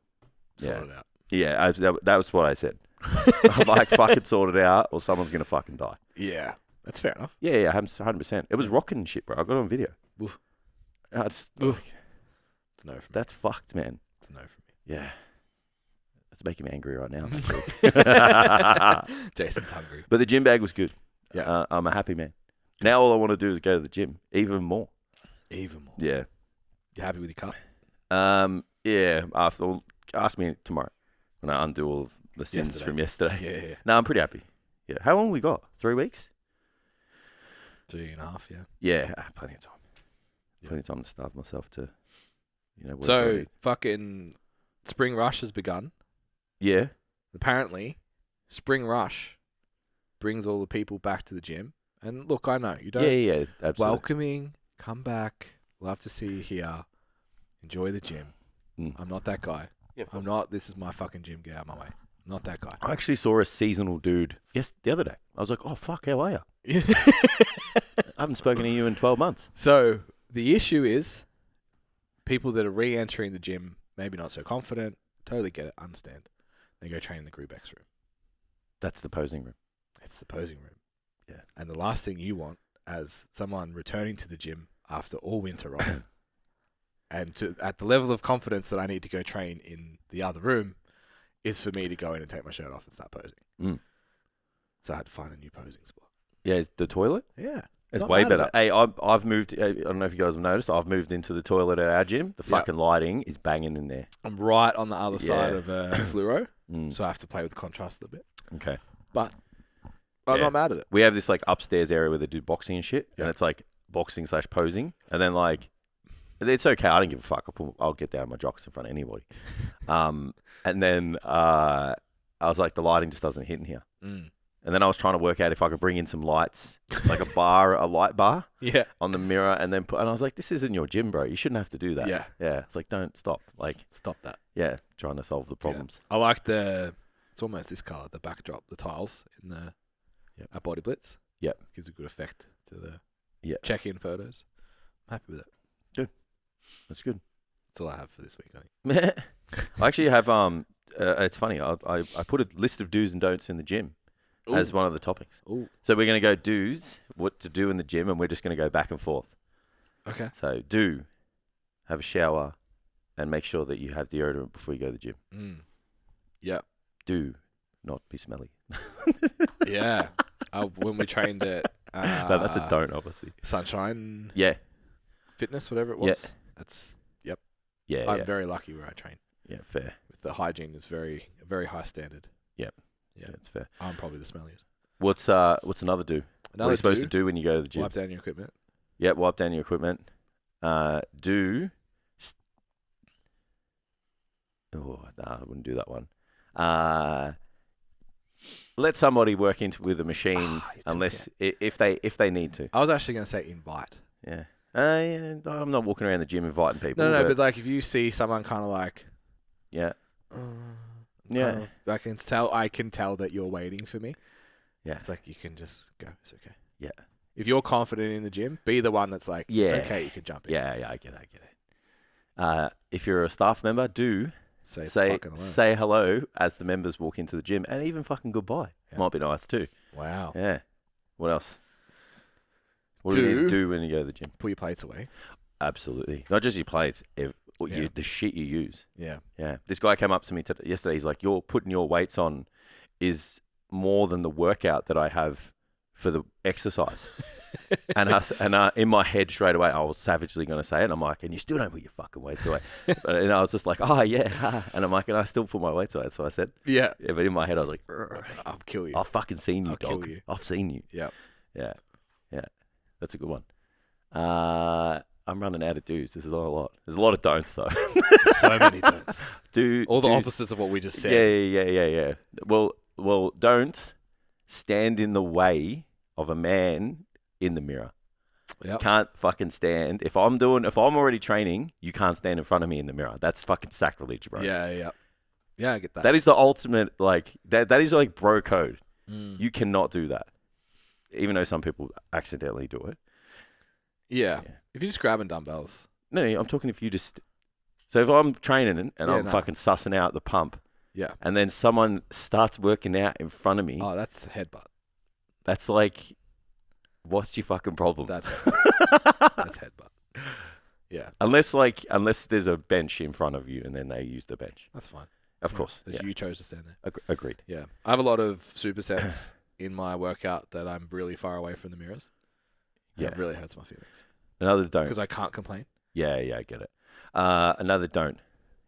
Sort it out. Yeah. That was what I said. I'm like, fucking sort it out, or someone's gonna fucking die. Yeah, that's fair enough. Yeah, 100%. It was rocking and shit, bro. I got it on video. Oof. It's It's a no for me. that's fucked, man. It's a no for me. Yeah. It's making me angry right now, actually. Jason's hungry. But the gym bag was good. Yeah. I'm a happy man. Now all I want to do is go to the gym, even more. Even more. Yeah. You happy with your cut? Yeah. Ask me tomorrow when I undo all of the sins from yesterday. Yeah. No, I'm pretty happy. Yeah. How long we got? 3 weeks? 3.5, yeah. Yeah, plenty of time. Yeah. Plenty of time to starve myself to, work So, already. fucking Spring Rush has begun. Yeah. Apparently, Spring Rush brings all the people back to the gym. And look, I know, you don't... Yeah, absolutely. Welcoming, come back, love to see you here, enjoy the gym. I'm not that guy. Yeah, I'm not, this is my fucking gym, get out of my way. I'm not that guy. I actually saw a seasonal dude the other day. I was like, oh, fuck, how are you? I haven't spoken to you in 12 months. So, the issue is people that are re-entering the gym, maybe not so confident, totally get it, understand. They go train in the group X room. That's the posing room. It's the posing room. Yeah. And the last thing you want as someone returning to the gym after all winter off and at the level of confidence that I need to go train in the other room is for me to go in and take my shirt off and start posing. So I had to find a new posing spot. Yeah, the toilet? Yeah. It's Not way mad at better. Hey, I've moved. I don't know if you guys have noticed. I've moved into the toilet at our gym. The fucking lighting is banging in there. I'm right on the other side of fluoro, Mm. so I have to play with the contrast a little bit. Okay. But I'm not mad at it. We have this like upstairs area where they do boxing and shit, and it's like boxing / posing, and then like it's okay. I don't give a fuck. I'll get down my jocks in front of anybody. And then I was like, the lighting just doesn't hit in here. And then I was trying to work out if I could bring in some lights, like a light bar, on the mirror, and then and I was like, this isn't your gym, bro. You shouldn't have to do that. Yeah. It's like, don't stop. Like, Stop that. yeah, trying to solve the problems. I like it's almost this colour, the backdrop, the tiles in the at Body Blitz. Yep. Gives a good effect to the check-in photos. I'm happy with it. That's good. That's all I have for this week, I think. I actually have it's funny. I put a list of do's and don'ts in the gym as one of the topics. Ooh. So we're going to go do's, what to do in the gym, and we're just going to go back and forth. Okay. So do have a shower and make sure that you have deodorant before you go to the gym. Yep. Do not be smelly. Yeah. When we trained at No, that's a don't, obviously. Sunshine Yeah. Fitness, whatever it was. That's Yeah. I'm very lucky where I train. Yeah, fair. With the hygiene is a very high standard. Yeah, that's fair. I'm probably the smelliest. What's another do? What are you supposed to do when you go to the gym? Wipe down your equipment. Yep, wipe down your equipment. I wouldn't do that one. Let somebody work with a machine unless if they need to. I was actually going to say invite. Yeah. I'm not walking around the gym inviting people. No, but like if you see someone kind of like, yeah, I can tell that you're waiting for me. Yeah, it's like you can just go. It's okay. Yeah, if you're confident in the gym, be the one that's like, it's okay, you can jump in. Yeah, I get it. If you're a staff member, do say hello as the members walk into the gym, and even fucking goodbye might be nice too. Wow. Yeah. What else? What do you need to do when you go to the gym? Put your plates away. Absolutely. Not just your plates, the shit you use. Yeah. Yeah. This guy came up to me yesterday. He's like, you're putting your weights on is more than the workout that I have for the exercise. and in my head straight away, I was savagely going to say it. And I'm like, and you still don't put your fucking weights away. And I was just like, oh, yeah. And I'm like, and I still put my weights away. So I said, yeah. But in my head, I was like, I'll kill you. I've fucking seen you, I'll dog. Kill you. I've seen you. Yeah. Yeah. That's a good one. I'm running out of do's. This is not a lot. There's a lot of don'ts, though. So many don'ts. All the opposites of what we just said. Yeah. Well, don't stand in the way of a man in the mirror. Yep. Can't fucking stand. If I'm already training, you can't stand in front of me in the mirror. That's fucking sacrilege, bro. Yeah, I get that. That is the ultimate, like, that is like bro code. You cannot do that. Even though some people accidentally do it. Yeah. If you're just grabbing dumbbells. No, I'm talking if you just... So if I'm training and I'm fucking sussing out the pump Yeah. and then someone starts working out in front of me, Oh, that's a headbutt. that's like, what's your fucking problem? That's headbutt. That's headbutt. Yeah. Unless there's a bench in front of you and then they use the bench. That's fine. Of course. Because Yeah. you chose to stand there. Agreed. Yeah. I have a lot of supersets in my workout that I'm really far away from the mirrors. And Yeah. It really hurts my feelings. Another don't. Because I can't complain. Yeah, I get it. Another don't.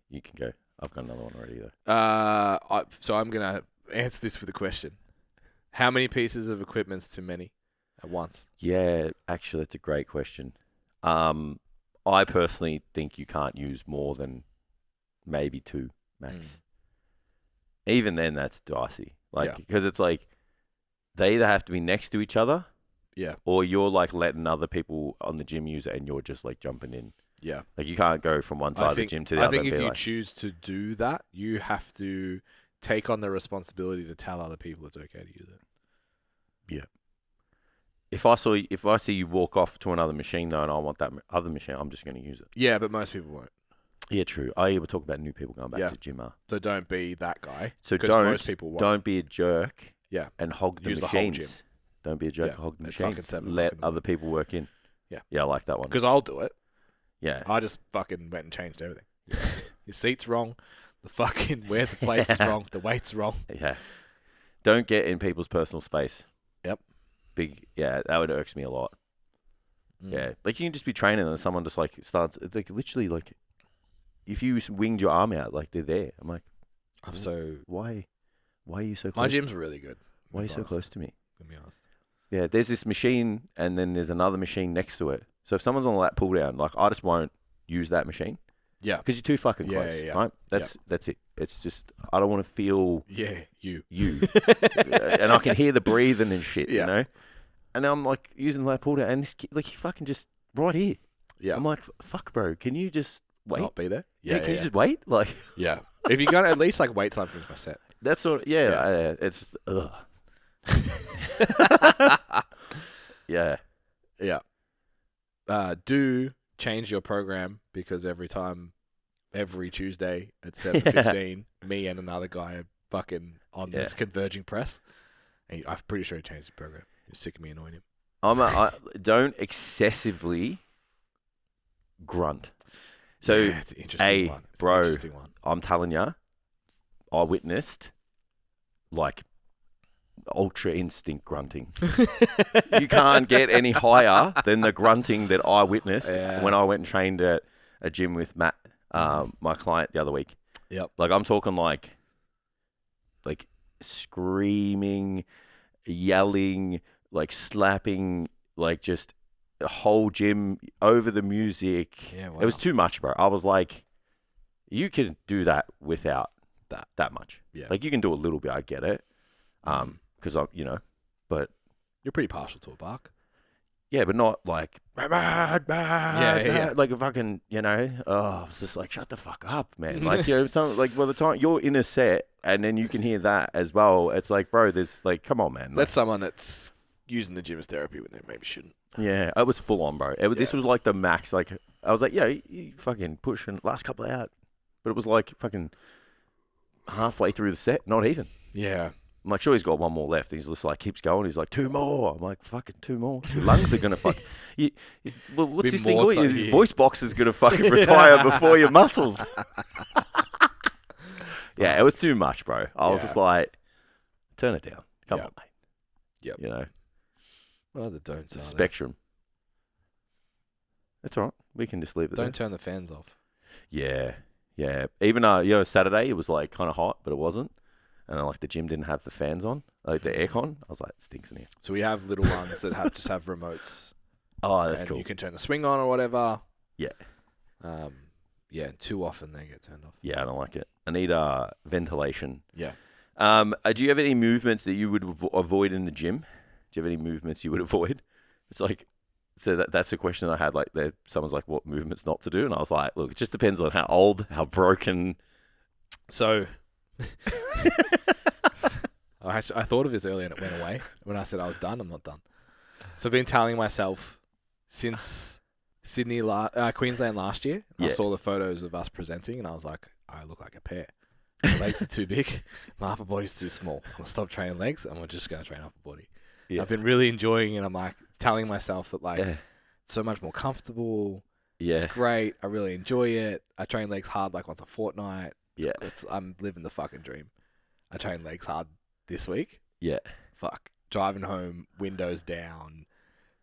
You can go. I've got another one already though. So I'm going to answer this with a question. How many pieces of equipment's too many at once? Yeah, actually, that's a great question. I personally think you can't use more than maybe 2 max. Even then, that's dicey. Because it's like they either have to be next to each other, or you're like letting other people on the gym use it, and you're just like jumping in. Yeah. Like you can't go from one side of the gym to the other. I think and if be you like, choose to do that, you have to take on the responsibility to tell other people it's okay to use it. Yeah. If I see you walk off to another machine though, and I want that other machine, I'm just going to use it. Yeah, but most people won't. Yeah, true. I will talk about new people going back to gym. So don't be that guy. So most people won't. don't be a jerk. Yeah. And hog the Use machines. the whole gym. Don't be a jerk. Yeah. And hog the At fucking machines. 7 Let o'clock in the other people work in. Yeah. Yeah, I like that one. Because I'll do it. Yeah. I just fucking went and changed everything. Your seat's wrong. The fucking where the plates is wrong. The weight's wrong. Yeah. Don't get in people's personal space. Yep. That would irks me a lot. Yeah. Like you can just be training and someone just like starts, like literally like, if you winged your arm out, like they're there. I'm like, why are you so close? My gym's really good. Why are you so close to me? To be honest. Yeah, there's this machine and then there's another machine next to it. So if someone's on a lat pull down, like I just won't use that machine. Yeah. Because you're too fucking close, right? That's it. It's just, I don't want to feel you. And I can hear the breathing and shit, you know? And I'm like using the lat pull down and this kid, like he fucking just right here. Yeah. I'm like, fuck bro, can you just wait? Not be there? Yeah, can you just wait? Like, yeah. If you're going to at least like wait till I finish my set. That's sort of, it's just, ugh. Yeah. Yeah. Do change your program because every Tuesday at 7:15, me and another guy are fucking on this converging press. And I'm pretty sure he changed the program. You're sick of me annoying him. I don't excessively grunt. So, it's an interesting one. It's bro, an interesting one. I'm telling you, I witnessed like ultra instinct grunting. You can't get any higher than the grunting that I witnessed when I went and trained at a gym with Matt, my client, the other week. Yep. Like I'm talking like screaming, yelling, like slapping, like just the whole gym over the music. Yeah, wow. It was too much, bro. I was like, you can do that without that much. Yeah. Like you can do a little bit. I get it. Because I'm, but you're pretty partial to a bark. Yeah, but not like yeah. like a fucking, I was just like, shut the fuck up, man. Like, like by the time you're in a set and then you can hear that as well, it's like, bro, there's like, come on, man. That's someone that's using the gym as therapy when they maybe shouldn't. Yeah, it was full on, bro. This was like the max. Like, I was like, yeah, you fucking pushing last couple out. But it was like fucking halfway through the set, not even. Yeah. I'm like, sure, he's got one more left. He's just like, keeps going. He's like, 2 more. I'm like, fucking 2 more. Your lungs are going to fuck. What's this thing called? Your voice box is going to fucking retire before your muscles. Yeah, it was too much, bro. I was just like, turn it down. Come on, mate. Yep. What other don'ts are there? Spectrum. That's all right. We can just leave it there. Don't turn the fans off. Yeah. Even, Saturday, it was like kind of hot, but it wasn't. And then, like, the gym didn't have the fans on, like the aircon. I was like, it stinks in here. So we have little ones that just have remotes. Oh, that's cool. You can turn the swing on or whatever. Yeah. Too often they get turned off. Yeah, I don't like it. I need ventilation. Yeah. Do you have any movements that you would avoid in the gym? Do you have any movements you would avoid? It's like, so that's a question I had. Like, someone's like, what movements not to do? And I was like, look, it just depends on how old, how broken. So... I thought of this earlier and it went away. When I said I was done, I'm not done. So I've been telling myself since Queensland last year. I saw the photos of us presenting and I was like, I look like a pear. My legs are too big. My upper body's too small. I'm going to stop training legs and we're just going to train upper body. Yeah. I've been really enjoying it. I'm like telling myself that it's so much more comfortable. Yeah. It's great. I really enjoy it. I train legs hard like once a fortnight. I'm living the fucking dream. I trained legs hard this week. Yeah. Fuck. Driving home, windows down,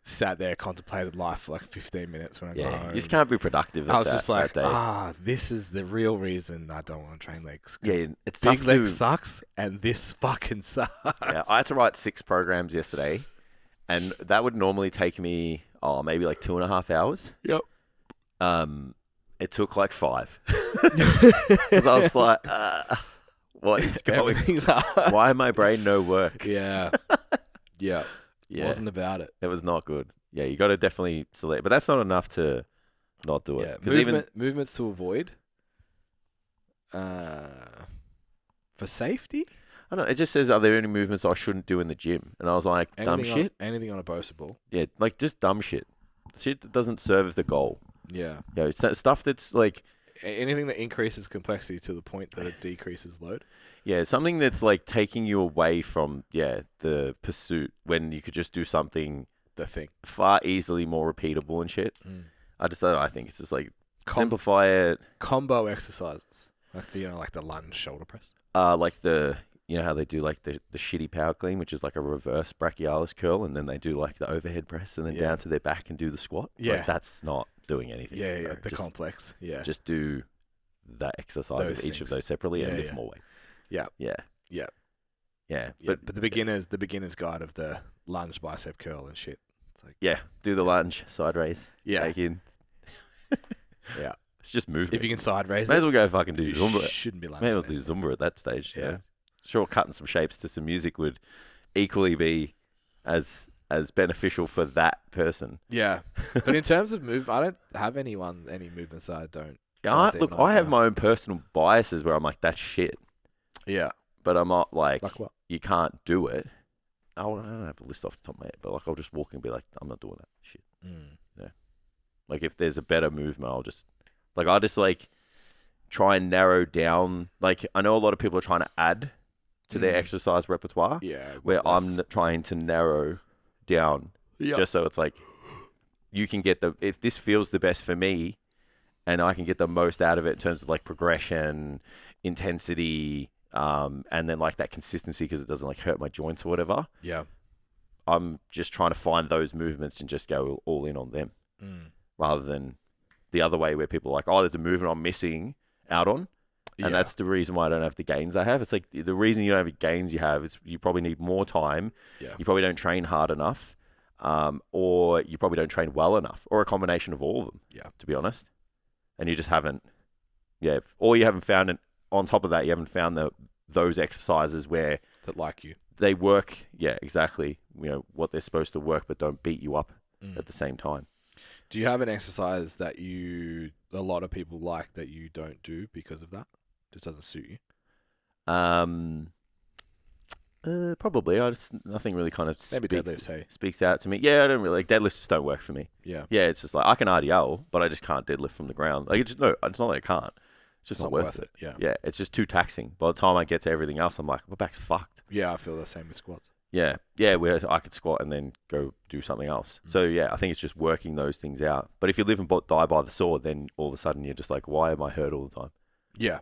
sat there, contemplated life for like 15 minutes when I got home. You just can't be productive. I was just like, this is the real reason I don't want to train legs. Yeah, it's big legs sucks, and this fucking sucks. Yeah, I had to write 6 programs yesterday, and that would normally take me, maybe like 2.5 hours. Yep. It took like 5. Because I was like, what is going on? Why my brain no work? Yeah. Yeah. It wasn't about it. It was not good. Yeah, you got to definitely select. But that's not enough to not do it. Movements to avoid for safety? I don't know. It just says, are there any movements I shouldn't do in the gym? And I was like, dumb shit? Anything on a Bosa ball. Yeah, like just dumb shit. Shit that doesn't serve the goal. Yeah. It's that stuff that's like... Anything that increases complexity to the point that it decreases load. Yeah, something that's like taking you away from, the pursuit when you could just do something... The thing. Far easily more repeatable and shit. I think it's just like simplify it. Combo exercises. Like the lunge shoulder press. Like how they do like the shitty power clean, which is like a reverse brachialis curl, and then they do like the overhead press and then down to their back and do the squat. It's like that's not doing anything. Yeah, the complex. Yeah. Just do that exercise of each of those separately and lift more weight. Yeah. Yeah. Yeah. Yeah. But the beginner's guide of the lunge bicep curl and shit. It's like, do the lunge, side raise. Yeah. Take in. Yeah. It's just movement. If you can side raise May as well go fucking do Zumba. Shouldn't be lunge. May as well do Zumba at that stage. Yeah. Sure, cutting some shapes to some music would equally be as beneficial for that person. Yeah. But in terms of move, I don't have any movements that I don't. Yeah, I have my own personal biases where I'm like, that's shit. Yeah. But I'm not like what? You can't do it. I don't have a list off the top of my head, but like I'll just walk and be like, I'm not doing that shit. Yeah. Like if there's a better movement, I'll just try and narrow down. Like I know a lot of people are trying to add to their exercise repertoire. Yeah. Where I'm trying to narrow down just so it's like you can get if this feels the best for me and I can get the most out of it in terms of like progression, intensity, and then like that consistency because it doesn't like hurt my joints or whatever. Yeah. I'm just trying to find those movements and just go all in on them rather than the other way where people are like, oh, there's a movement I'm missing out on. And that's the reason why I don't have the gains I have. It's like the reason you don't have the gains you have is you probably need more time. Yeah. You probably don't train hard enough, or you probably don't train well enough, or a combination of all of them. Yeah. To be honest, and you just haven't. Yeah. Or you haven't found it. On top of that, you haven't found those exercises where that like you. They work. Yeah. Exactly. What they're supposed to work, but don't beat you up at the same time. Do you have an exercise that a lot of people like that you don't do because of that? Just doesn't suit you? Probably. Nothing really kind of maybe deadlifts, speaks out to me. Yeah, I don't really deadlifts just don't work for me. Yeah. Yeah, it's just like I can RDL, but I just can't deadlift from the ground. Like it's not like I can't. It's just not worth it. Yeah. Yeah, it's just too taxing. By the time I get to everything else, I'm like, my back's fucked. Yeah, I feel the same with squats. Yeah. Yeah, where I could squat and then go do something else. So yeah, I think it's just working those things out. But if you live and die by the sword, then all of a sudden you're just like, why am I hurt all the time? Yeah.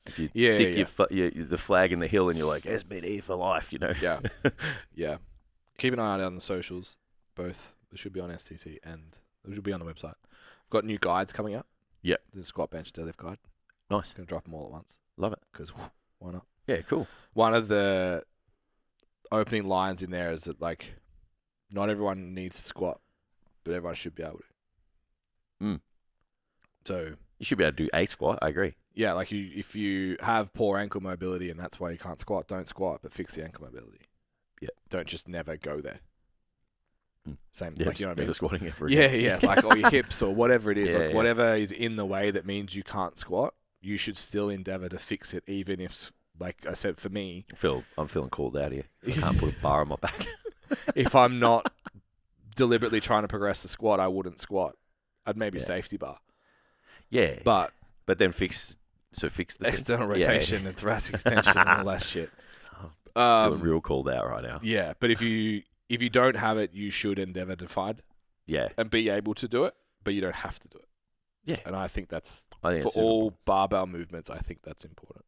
If you stick the flag in the hill and you're like, SBD for life, Yeah. Yeah. Keep an eye out on the socials. Both. They should be on STC and they should be on the website. I've got new guides coming up. Yeah. The squat, bench, deadlift guide. Nice. Going to drop them all at once. Love it. Because why not? Yeah, cool. One of the opening lines in there is that, like, not everyone needs to squat, but everyone should be able to. So you should be able to do a squat. I agree. Yeah, like if you have poor ankle mobility and that's why you can't squat, don't squat, but fix the ankle mobility. Yeah. Don't just never go there. Same, yeah, like, you know what I mean? Never squatting ever again. Yeah, like, or your hips or whatever it is, Yeah, whatever is in the way that means you can't squat, you should still endeavor to fix it, even if, like I said, for me, I'm feeling called out here. I can't put a bar on my back. If I'm not deliberately trying to progress the squat, I wouldn't squat. I'd maybe safety bar. Yeah, but then fix So fix the external thing. rotation and thoracic extension and all that shit. Feeling real called out right now. Yeah, but if you don't have it, you should endeavor to find and be able to do it, but you don't have to do it. Yeah. And I think that's for all important. barbell movements. I think that's important.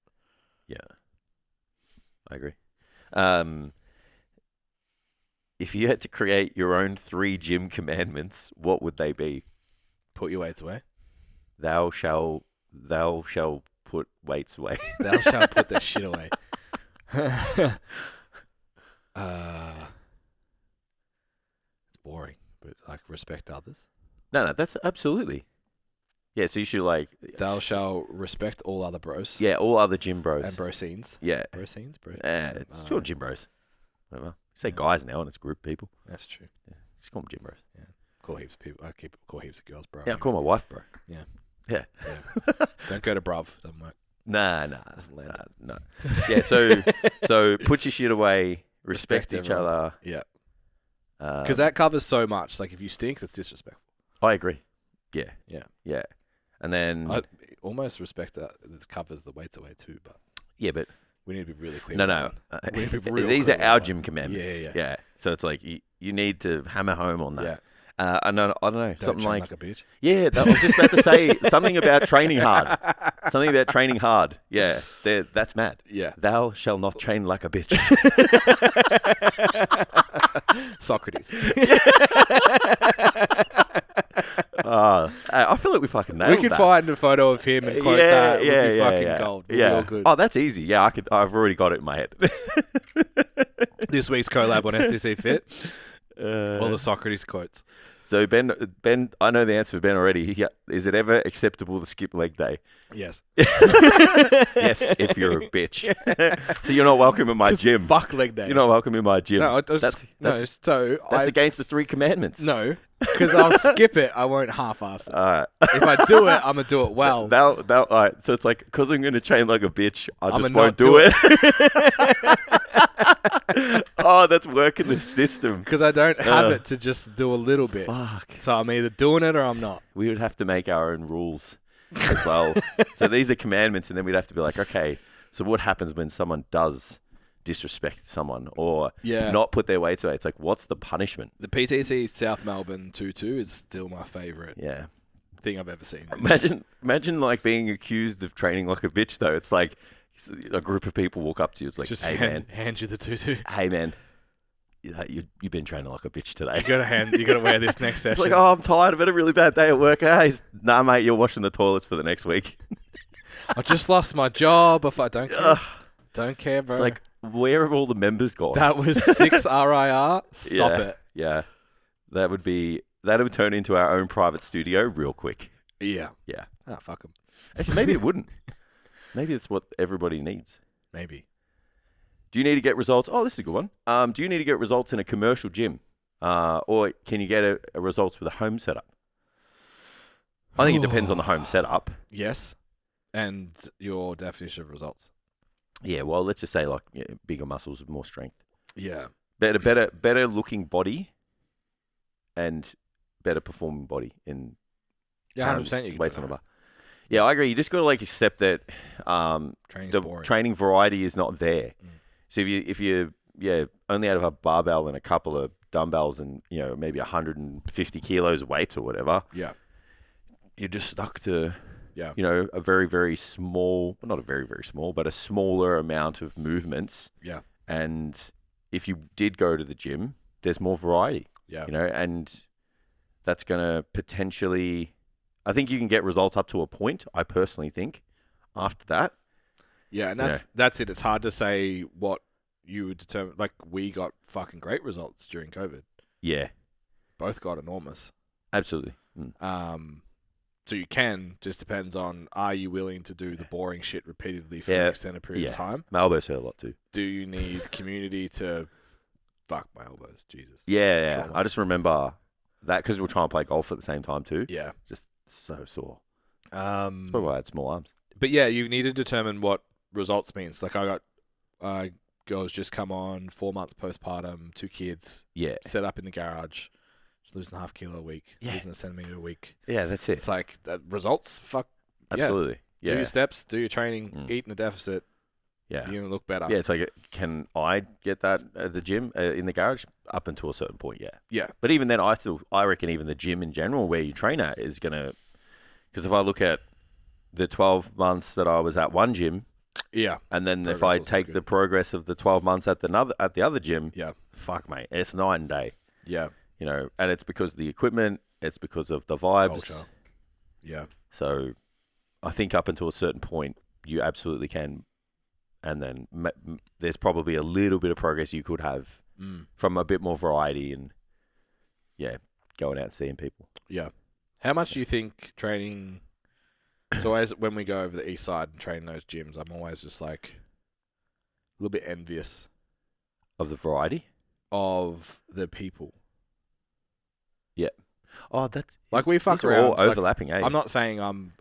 Yeah, I agree. If you had to create your own 3 gym commandments, what would they be? Put your weights away. Thou shall put weights away. Thou shalt put that shit away. It's boring, but like respect others. No, that's absolutely. Yeah, so you should like. Thou shalt respect all other bros. Yeah, all other gym bros. And bro scenes. Yeah. Bro scenes, bro. It's still gym bros. Whatever. You say guys now and it's group people. That's true. Yeah, just call them gym bros. Yeah. Call heaps of people. Call heaps of girls, bro. Yeah, I call my wife bro. Yeah. Yeah. Don't go to bruv. Doesn't work. Nah. Doesn't land. No. Yeah, so put your shit away, respect each everyone. other. Yeah. Because that covers so much. Like if you stink, that's disrespectful. I agree. Yeah. Yeah. Yeah. And then I almost respect that it covers the weights away too, but yeah, but we need to be really clear. no. We need to be real These clear are our about gym that. commandments. Yeah. So it's like you need to hammer home on that. Yeah. I don't know. Don't Something train like a bitch. yeah. I was just about to say something about training hard. Something about training hard. Yeah, that's mad. Yeah. Thou shall not train like a bitch. Socrates. I feel like we fucking nailed We could that. find a photo of him and quote that. It would be fucking gold. Yeah. Real good. Oh, that's easy. Yeah, I've already got it in my head. This week's collab on STCfit. All the Socrates quotes. So Ben, I know the answer for Ben already. Is it ever acceptable to skip leg day? Yes. Yes, if you're a bitch. So you're not welcome in my gym. Fuck leg day. You're not welcome in my gym. No, That's that's against the 3 commandments. No, because I'll skip it. I won't half-ass it. All right. If I do it, I'm gonna do it well. All right. So it's like, because I'm going to train like a bitch, I I'ma just not won't do do it. Oh, that's working the system. Because I don't have it to just do a little bit. Fuck. So I'm either doing it or I'm not. We would have to make our own rules as well. So these are commandments, and then we'd have to be like, okay, so what happens when someone does disrespect someone or not put their weights away? It's like, what's the punishment? The PTC South Melbourne 2-2 is still my favourite thing I've ever seen. Imagine like being accused of training like a bitch, though. It's like a group of people walk up to you. It's like, Just hey, man. hand you the 2-2. Hey, man. You've been training like a bitch today. You gotta wear this next session. It's like, oh, I'm tired. I've had a really bad day at work. Hey, nah, mate, you're washing the toilets for the next week. I just lost my job. If I don't care, don't care, bro. It's like, where have all the members gone? That was 6 RIR. Stop it. Yeah, that would turn into our own private studio real quick. Yeah. Yeah. Ah, fuck them. Actually, maybe it wouldn't. Maybe it's what everybody needs. Maybe. Do you need to get results? Oh, this is a good one. Do you need to get results in a commercial gym? Or can you get a results with a home setup? I think it depends on the home setup. Yes. And your definition of results. Yeah, well, let's just say like bigger muscles, more strength. Yeah. Better looking body and better performing body in 100% you can weights on the bar. Yeah, I agree. You just got to like accept that training variety is not there. So if you only have a barbell and a couple of dumbbells and maybe 150 kilos of weights or whatever, you're just stuck to a very, very small, not a very, very small, but a smaller amount of movements. Yeah. And if you did go to the gym, there's more variety. Yeah. And that's going to potentially, I think you can get results up to a point, I personally think, after that. Yeah, and that's it. It's hard to say what you would determine. Like, we got fucking great results during COVID. Yeah. Both got enormous. Absolutely. So you can, just depends on, are you willing to do the boring shit repeatedly for an extended period of time? My elbows hurt a lot too. Do you need community to... Fuck my elbows, Jesus. Yeah. Trauma. I just remember that because we were trying to play golf at the same time too. Yeah. Just so sore. That's probably why I had small arms. But yeah, you need to determine what results means. Like, I got girls just come on, 4 months postpartum, 2 kids. Yeah. Set up in the garage. Just losing 0.5 kilo a week. Losing a centimeter a week. Yeah, that's it. It's like, results? Fuck. Absolutely. Do your steps, do your training, eat in a deficit. Yeah. You're going to look better. Yeah, it's like, can I get that at the gym, in the garage? Up until a certain point, yeah. Yeah. But even then, I reckon even the gym in general where you train at is going to... Because if I look at the 12 months that I was at one gym... Yeah. And then if I take the progress of the 12 months at the other gym... Yeah. Fuck, mate. It's night and day. Yeah. You know, and it's because of the equipment. It's because of the vibes. Culture. Yeah. So I think up until a certain point, you absolutely can... And then there's probably a little bit of progress you could have from a bit more variety and, yeah, going out and seeing people. Yeah. How much do you think training... So always when we go over the east side and train those gyms, I'm always just like a little bit envious. Of the variety? Of the people. Yeah. Oh, that's... Like we fuck these around. Are all overlapping, eh? I'm not saying I'm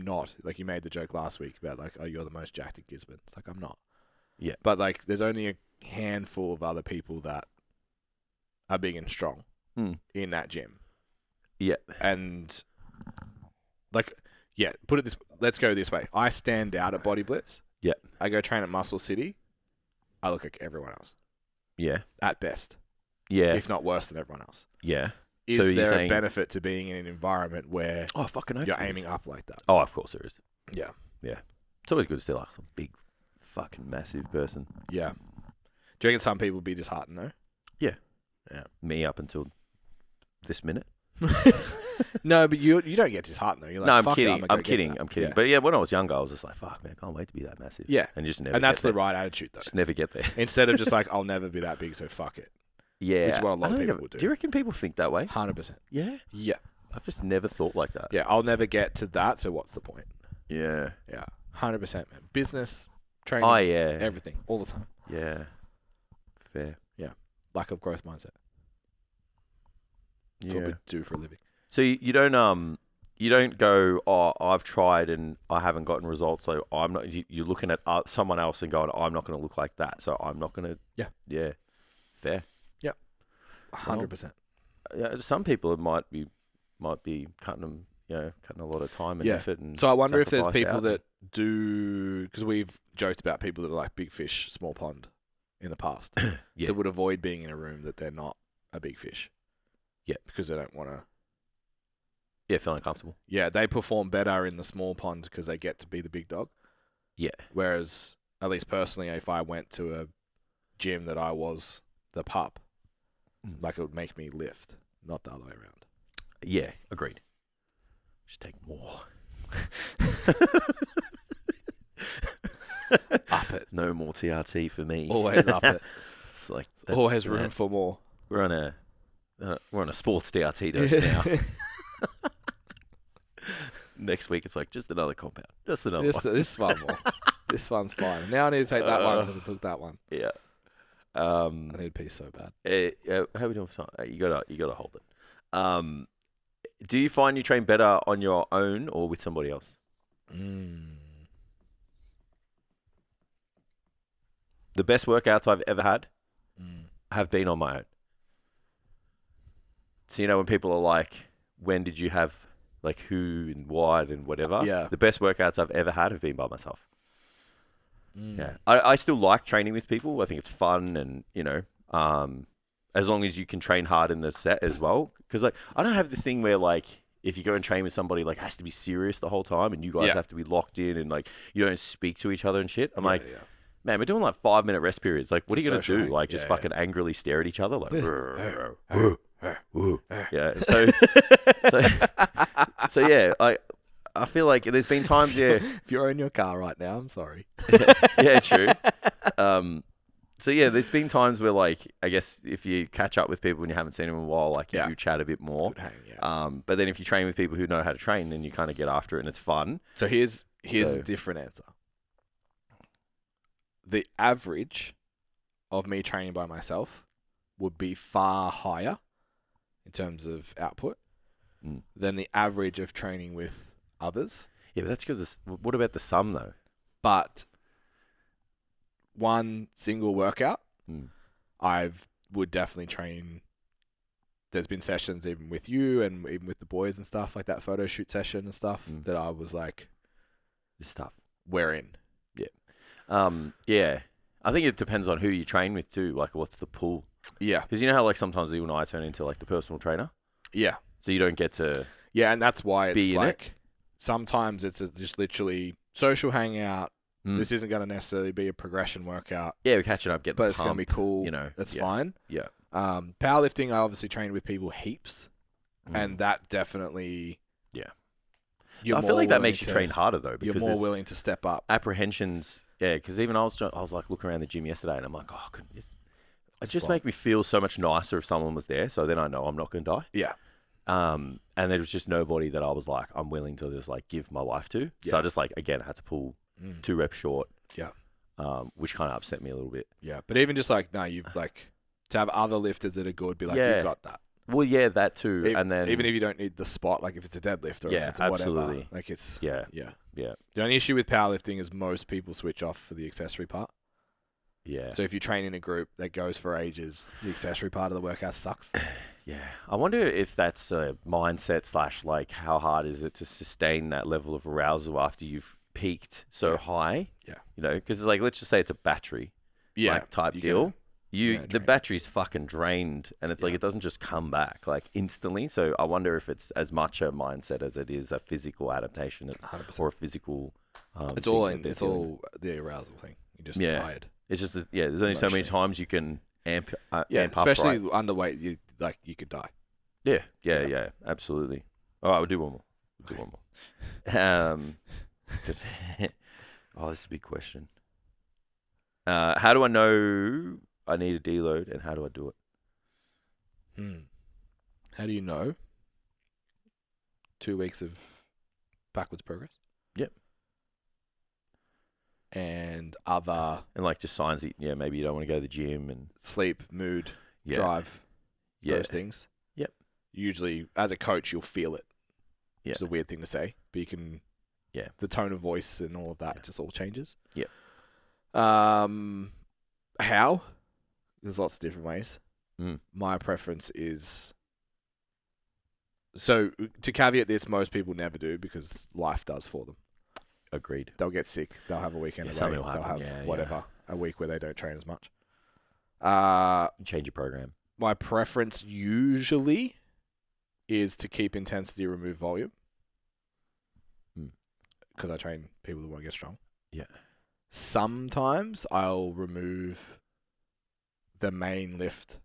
not. Like you made the joke last week about like, oh, you're the most jacked in Gisborne. It's like, I'm not. Yeah. But like there's only a handful of other people that are big and strong in that gym. Yeah. And like, yeah, put it this, let's go this way. I stand out at Body Blitz. Yeah. I go train at Muscle City. I look like everyone else. Yeah. At best. Yeah. If not worse than everyone else. Yeah. Is there a benefit to being in an environment where you're aiming up like that? Oh, of course there is. Yeah. Yeah. It's always good to see like some big, fucking massive person. Yeah. Do you reckon some people would be disheartened though? Yeah. Yeah. Me up until this minute. No, but you don't get disheartened though. You're like, no, I'm fuck kidding. it, I'm kidding. Yeah. But yeah, when I was younger, I was just like, fuck, man, I can't wait to be that massive. Yeah. And just never And that's get the there. right attitude though. Just never get there. Instead of just like, I'll never be that big, so fuck it. Yeah. Which is what a lot of people would do. Do you reckon people think that way? 100%. Yeah. Yeah. I've just never thought like that. Yeah, I'll never get to that, so what's the point? Yeah. Yeah. 100%, man. Business, training, Oh, yeah. everything, all the time. Yeah. Fair. Yeah. Lack of growth mindset. That's Yeah. what we do for a living. So you don't go, oh, I've tried and I haven't gotten results, so I'm not. You're looking at someone else and going, I'm not going to look like that, so I'm not going to. Yeah. Yeah. Fair. Yep. 100%. Yeah. Some people it might be cutting them, cutting a lot of time and effort. And so I wonder if there's sacrifice people out. that do, because we've joked about people that are like big fish, small pond in the past that would avoid being in a room that they're not a big fish. Yeah. Because they don't want to. Yeah, feeling comfortable. Yeah, they perform better in the small pond because they get to be the big dog. Yeah. Whereas, at least personally, if I went to a gym that I was the pup, like it would make me lift, not the other way around. Yeah, agreed. Just take more. Up it. No more TRT for me. Always up it. It's like Always room for more. We're on a sports TRT dose now. Next week it's like just another compound, just another one. This one more. This one's fine. Now I need to take that one because I took that one. Yeah. I need a piece so bad. How are we doing? You gotta hold it. Do you find you train better on your own or with somebody else? The best workouts I've ever had have been on my own. So when people are like, when did you have, like, who and what and whatever? Yeah. The best workouts I've ever had have been by myself. Yeah. I still like training with people. I think it's fun and, as long as you can train hard in the set as well. Because, like, I don't have this thing where, like, if you go and train with somebody, like, it has to be serious the whole time and you guys have to be locked in and, like, you don't speak to each other and shit. I'm like, man, we're doing, like, 5-minute rest periods. Like, what are you going to do? Like, just fucking angrily stare at each other? Like, yeah. So yeah, I feel like there's been times, If you're in your car right now, I'm sorry. yeah, true. So yeah, there's been times where, like, I guess if you catch up with people and you haven't seen them in a while, like, you chat a bit more. But then if you train with people who know how to train, then you kind of get after it and it's fun. So here's a different answer. The average of me training by myself would be far higher in terms of output than the average of training with others. Yeah, but that's because what about the sum though? But one single workout, I would definitely train. There's been sessions even with you and even with the boys and stuff, like that photo shoot session and stuff, that I was like, It's tough. we're in. Yeah. I think it depends on who you train with too. Like, what's the pool? Yeah. Because you know how like sometimes you and I turn into like the personal trainer, Yeah. so you don't get to. Yeah, and that's why it's Be in like sometimes it's just literally social hangout. Mm. This isn't going to necessarily be a progression workout, Yeah, we're catching up, getting. but it's going to be cool. You know, that's yeah. fine. Yeah. Powerlifting, I obviously train with people heaps, and that definitely. Yeah. I feel like that makes you train harder though, because you're more willing to step up. Apprehensions. Yeah, because even I was like looking around the gym yesterday, and I'm like, oh, it just make me feel so much nicer if someone was there. So then I know I'm not going to die. Yeah. And there was just nobody that I was like, I'm willing to just like give my life to. Yeah. So I just like, again, I had to pull 2 reps short. Yeah. Which kind of upset me a little bit. Yeah. But even just like, no, you've like, to have other lifters that are good, be like, you've got that. Well, yeah, that too. And then even if you don't need the spot, like if it's a deadlift or if it's a whatever, like it's yeah. The only issue with powerlifting is most people switch off for the accessory part. Yeah. So if you train in a group that goes for ages, the accessory part of the workout sucks. Yeah. I wonder if that's a mindset / like how hard is it to sustain that level of arousal after you've peaked so high? Yeah. You know, because it's like, let's just say it's a battery like, type deal. The battery's fucking drained, and it's like it doesn't just come back like instantly. So I wonder if it's as much a mindset as it is a physical adaptation 100%. or a physical. It's all the arousal thing. You're just tired. It's just there's only so many times you can amp up. Especially right? underweight. You could die. Yeah, absolutely. All right, we'll do one more. Oh, this is a big question. How do I know I need a deload, and how do I do it? How do you know? 2 weeks of backwards progress. Yep. And like just signs that maybe you don't want to go to the gym and sleep, mood, drive, those things. Yep. Usually, as a coach, you'll feel it. Yeah. It's a weird thing to say, but you can. Yeah. The tone of voice and all of that just all changes. Yep. How? There's lots of different ways. My preference is... So, to caveat this, most people never do because life does for them. Agreed. They'll get sick. They'll have a weekend away. Something will happen. They'll have a week where they don't train as much. Change your program. My preference usually is to keep intensity, remove volume. Because I train people who want to get strong. Yeah. Sometimes I'll remove the main lift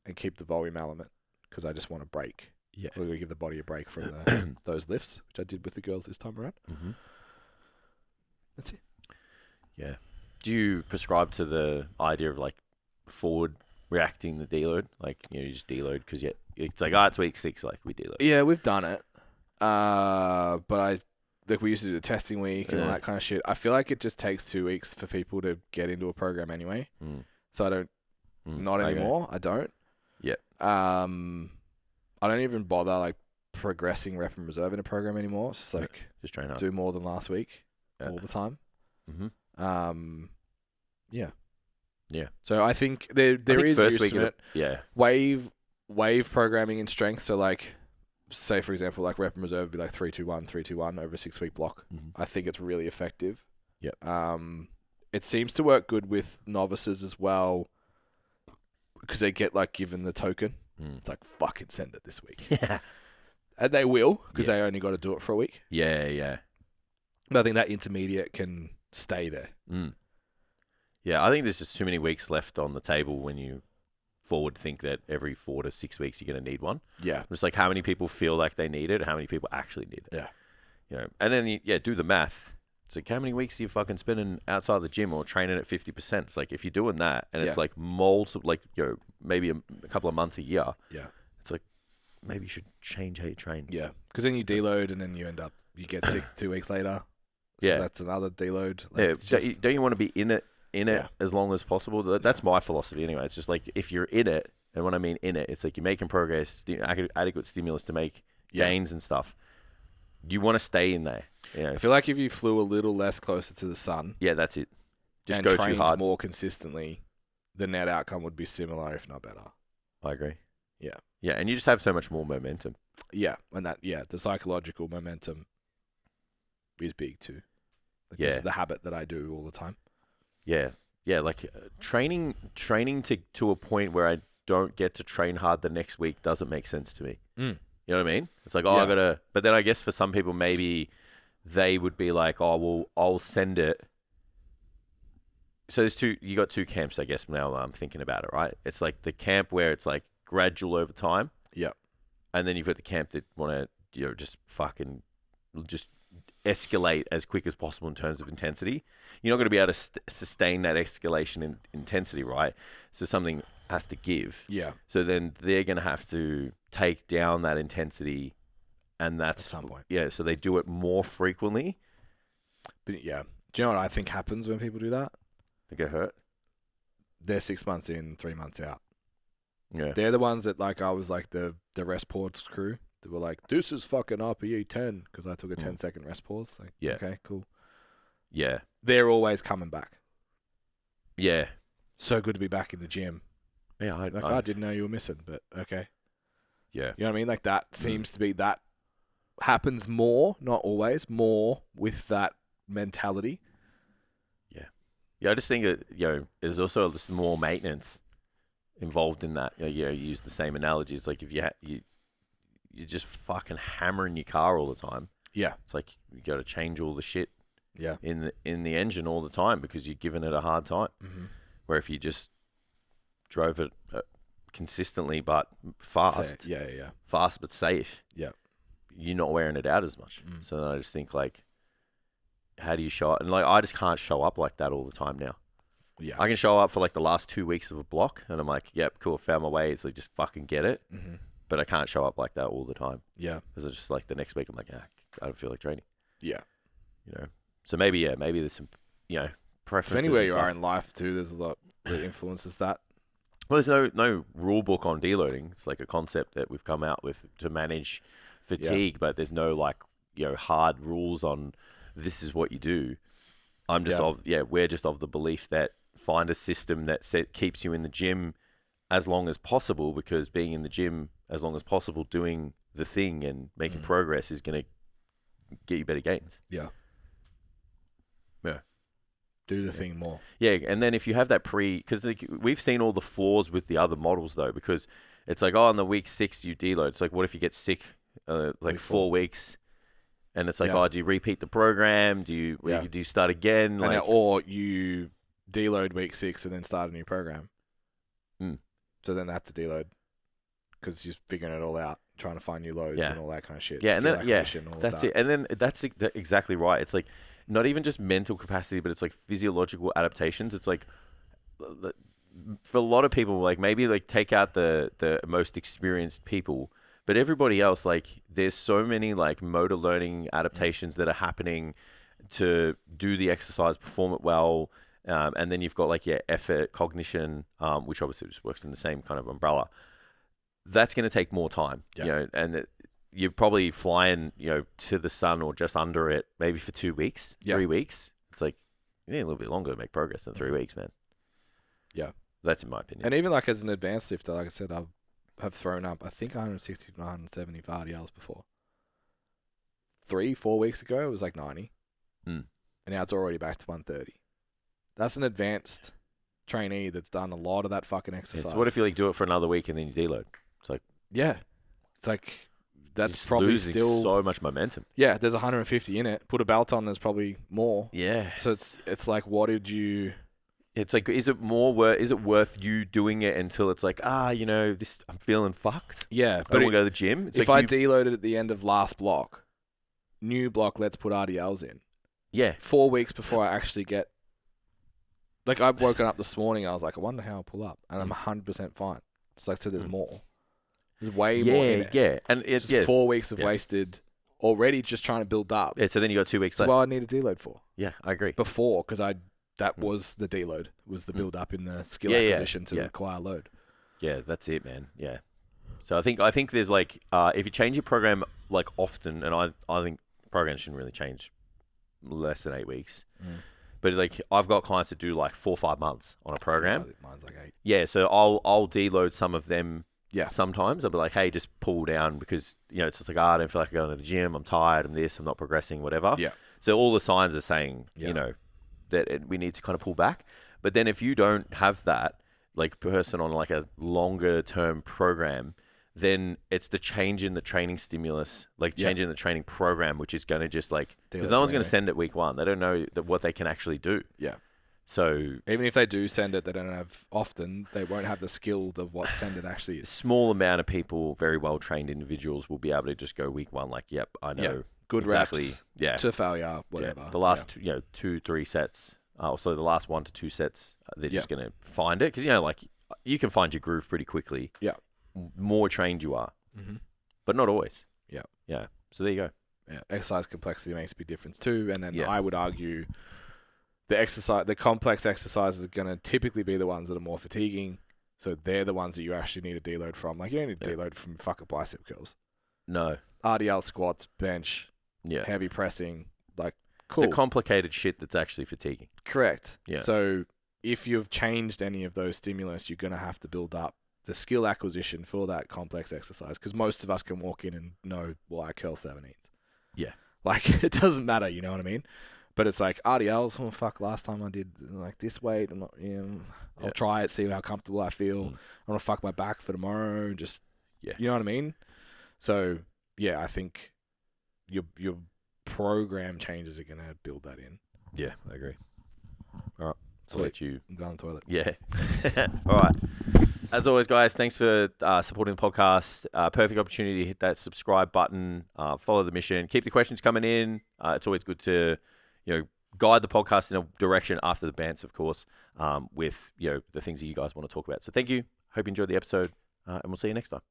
and keep the volume element because I just want a break. Yeah. We're going to give the body a break from those lifts, which I did with the girls this time around. Mm-hmm. That's it. Yeah. Do you prescribe to the idea of like forward reacting the deload? Like, you just deload because it's like, it's week 6, like we deload. Yeah, we've done it. But we used to do the testing week and all that kind of shit. I feel like it just takes 2 weeks for people to get into a program anyway. So I don't, not anymore. I don't. Yeah. I don't even bother like progressing rep and reserve in a program anymore. It's just like just train hard. Do more than last week all the time. Yeah. So I think there is first use week in it. Yeah. Wave programming in strength. So like, say for example, like rep and reserve would be like 3-2-1, 3-2-1 over a 6-week block. I think it's really effective. Yep. It seems to work good with novices as well because they get like given the token. It's like, fucking send it this week. Yeah. And they will because they only got to do it for a week. Yeah. But I think that intermediate can stay there. Yeah, I think there's just too many weeks left on the table when you forward think that every 4 to 6 weeks you're going to need one. Yeah. It's like how many people feel like they need it and how many people actually need it. Yeah. You know, and then, do the math. It's like, how many weeks are you fucking spending outside the gym or training at 50%? It's like, if you're doing that and it's like multiple, like, maybe a couple of months a year. Yeah. It's like, maybe you should change how you train. Yeah. Because then you deload and then you get sick 2 weeks later. So yeah. That's another deload. Like, don't you want to be in it as long as possible? That's my philosophy anyway. It's just like, if you're in it, and when I mean in it, it's like you're making progress, adequate stimulus to make gains and stuff. You want to stay in there. Yeah. I feel like if you flew a little less closer to the sun. Yeah, that's it. Just and go trained too hard. more consistently, the net outcome would be similar, if not better. I agree. Yeah. Yeah, and you just have so much more momentum. Yeah, and the psychological momentum is big too. This is the habit that I do all the time. Yeah. Yeah, like training to a point where I don't get to train hard the next week doesn't make sense to me. You know what I mean? It's like, I gotta. But then I guess for some people, maybe they would be like, oh, well, I'll send it. So you got two camps, I guess. Now I'm thinking about it, right? It's like the camp where it's like gradual over time. Yeah. And then you've got the camp that want to, just fucking just escalate as quick as possible in terms of intensity. You're not going to be able to sustain that escalation in intensity, right? So something has to give. Yeah. So then they're going to have to take down that intensity, and that's at some point. Yeah. So they do it more frequently. But yeah, do you know what I think happens when people do that? They get hurt. They're 6 months in, 3 months out. Yeah. They're the ones that I was like the rest pause crew. They were like, this is fucking RPE 10 because I took a 10-second rest pause. Like, yeah. Okay, cool. Yeah. They're always coming back. Yeah. So good to be back in the gym. Yeah. I didn't know you were missing, but okay. Yeah. You know what I mean? Like that seems to be that happens more, not always, more with that mentality. Yeah. Yeah. I just think that, there's also just more maintenance involved in that. You use the same analogies. Like if you're just fucking hammering your car all the time. Yeah. It's like you got to change all the shit Yeah. in the engine all the time because you're giving it a hard time. Mm-hmm. Where if you just drove it consistently but fast, fast but safe, you're not wearing it out as much. So then I just think like, how do you show up? And like I just can't show up like that all the time now. Yeah. I can show up for like the last 2 weeks of a block, and I'm like, yep, cool, found my way. It's like just fucking get it. Mm-hmm. But I can't show up like that all the time. Yeah. Because it's just like the next week I'm like, I don't feel like training. Yeah. So maybe there's some, preferences. Depending where you are in life too, there's a lot that influences that. Well, there's no rule book on deloading. It's like a concept that we've come out with to manage fatigue, but there's no like, hard rules on this is what you do. I'm just we're just of the belief that find a system that keeps you in the gym as long as possible, because being in the gym as long as possible, doing the thing and making progress is going to get you better gains. Yeah. Yeah. Do the thing more. Yeah, and then if you have that because we've seen all the flaws with the other models though, because it's like, on the week 6 you deload. It's like, what if you get sick like 4 weeks? And it's like, do you repeat the program? Do you start again? Like, or you deload week 6 and then start a new program. So then that's a deload because you're figuring it all out, trying to find new loads and all that kind of shit. Yeah, and then that's it. And then that's exactly right. It's like not even just mental capacity, but it's like physiological adaptations. It's like for a lot of people, like maybe like take out the most experienced people. But everybody else, like, there's so many, like, motor learning adaptations that are happening to do the exercise, perform it well. And then you've got, like, effort, cognition, which obviously just works in the same kind of umbrella. That's going to take more time, and you're probably flying, to the sun or just under it, maybe for 2 weeks, 3 weeks. It's like, you need a little bit longer to make progress than 3 weeks, man. Yeah. That's in my opinion. And even, like, as an advanced lifter, like I said, have thrown up, I think 160 to 170 RDLs before. 3-4 weeks ago, it was like 90. And now it's already back to 130. That's an advanced trainee that's done a lot of that fucking exercise. So what if you like do it for another week and then you deload? It's like, it's like that's probably losing still so much momentum. Yeah, there's 150 in it. Put a belt on, there's probably more. Yeah. So it's like, what did you? It's like, is it worth you doing it until it's like, this, I'm feeling fucked? Yeah. But we'll go to the gym. It's if like I deloaded at the end of last block, new block, let's put RDLs in. Yeah. 4 weeks before I actually get, like, I've woken up this morning, I was like, I wonder how I'll pull up. And I'm 100% fine. It's like, so there's more. There's way more in it. Yeah. And it's just 4 weeks of wasted already just trying to build up. Yeah, so then you got 2 weeks left. Well, I need a deload for. Yeah, I agree. Before, because that was the deload, was the build up in the skill acquisition to acquire load. Yeah, that's it, man. Yeah. So I think there's like, if you change your program like often, and I think programs shouldn't really change less than 8 weeks. But like I've got clients that do like 4 or 5 months on a program. Mine's like 8. Yeah, so I'll deload some of them. Yeah. Sometimes I'll be like, hey, just pull down because it's just like, I don't feel like going to the gym. I'm tired. I'm this. I'm not progressing. Whatever. Yeah. So all the signs are saying, you know, that we need to kind of pull back. But then if you don't have that, like person on like a longer term program, then it's the change in the training stimulus, like change in the training program, which is going to just like, because no one's going to send it week 1. They don't know what they can actually do. Yeah. So even if they do send it, they don't have often. They won't have the skill of what send it actually is. Small amount of people, very well trained individuals, will be able to just go week 1 like, yep, I know good exactly. Reps to failure, whatever. The last 2-3 sets, so the last 1 to 2 sets, they're just going to find it because like you can find your groove pretty quickly. Yeah, more trained you are, but not always. Yeah. So there you go. Yeah, exercise complexity makes a big difference too, and then I would argue. The complex exercises are going to typically be the ones that are more fatiguing. So they're the ones that you actually need to deload from. Like, you don't need to deload from fucking bicep curls. No. RDL, squats, bench, heavy pressing, like, cool. The complicated shit that's actually fatiguing. Correct. Yeah. So if you've changed any of those stimulus, you're going to have to build up the skill acquisition for that complex exercise because most of us can walk in and know, well, I curl 17th. Yeah. Like, it doesn't matter, you know what I mean? But it's like RDLs. Oh fuck! Last time I did like this weight, I'm not. I'll try it, see how comfortable I feel. I'm gonna fuck my back for tomorrow. Just you know what I mean. So I think your program changes are gonna build that in. Yeah, I agree. All right, so I'll let you. I'm going to the toilet. Yeah. All right. As always, guys, thanks for supporting the podcast. Perfect opportunity to hit that subscribe button. Follow the mission. Keep the questions coming in. It's always good to guide the podcast in a direction after the bants, of course, with the things that you guys want to talk about. So thank you. Hope you enjoyed the episode, and we'll see you next time.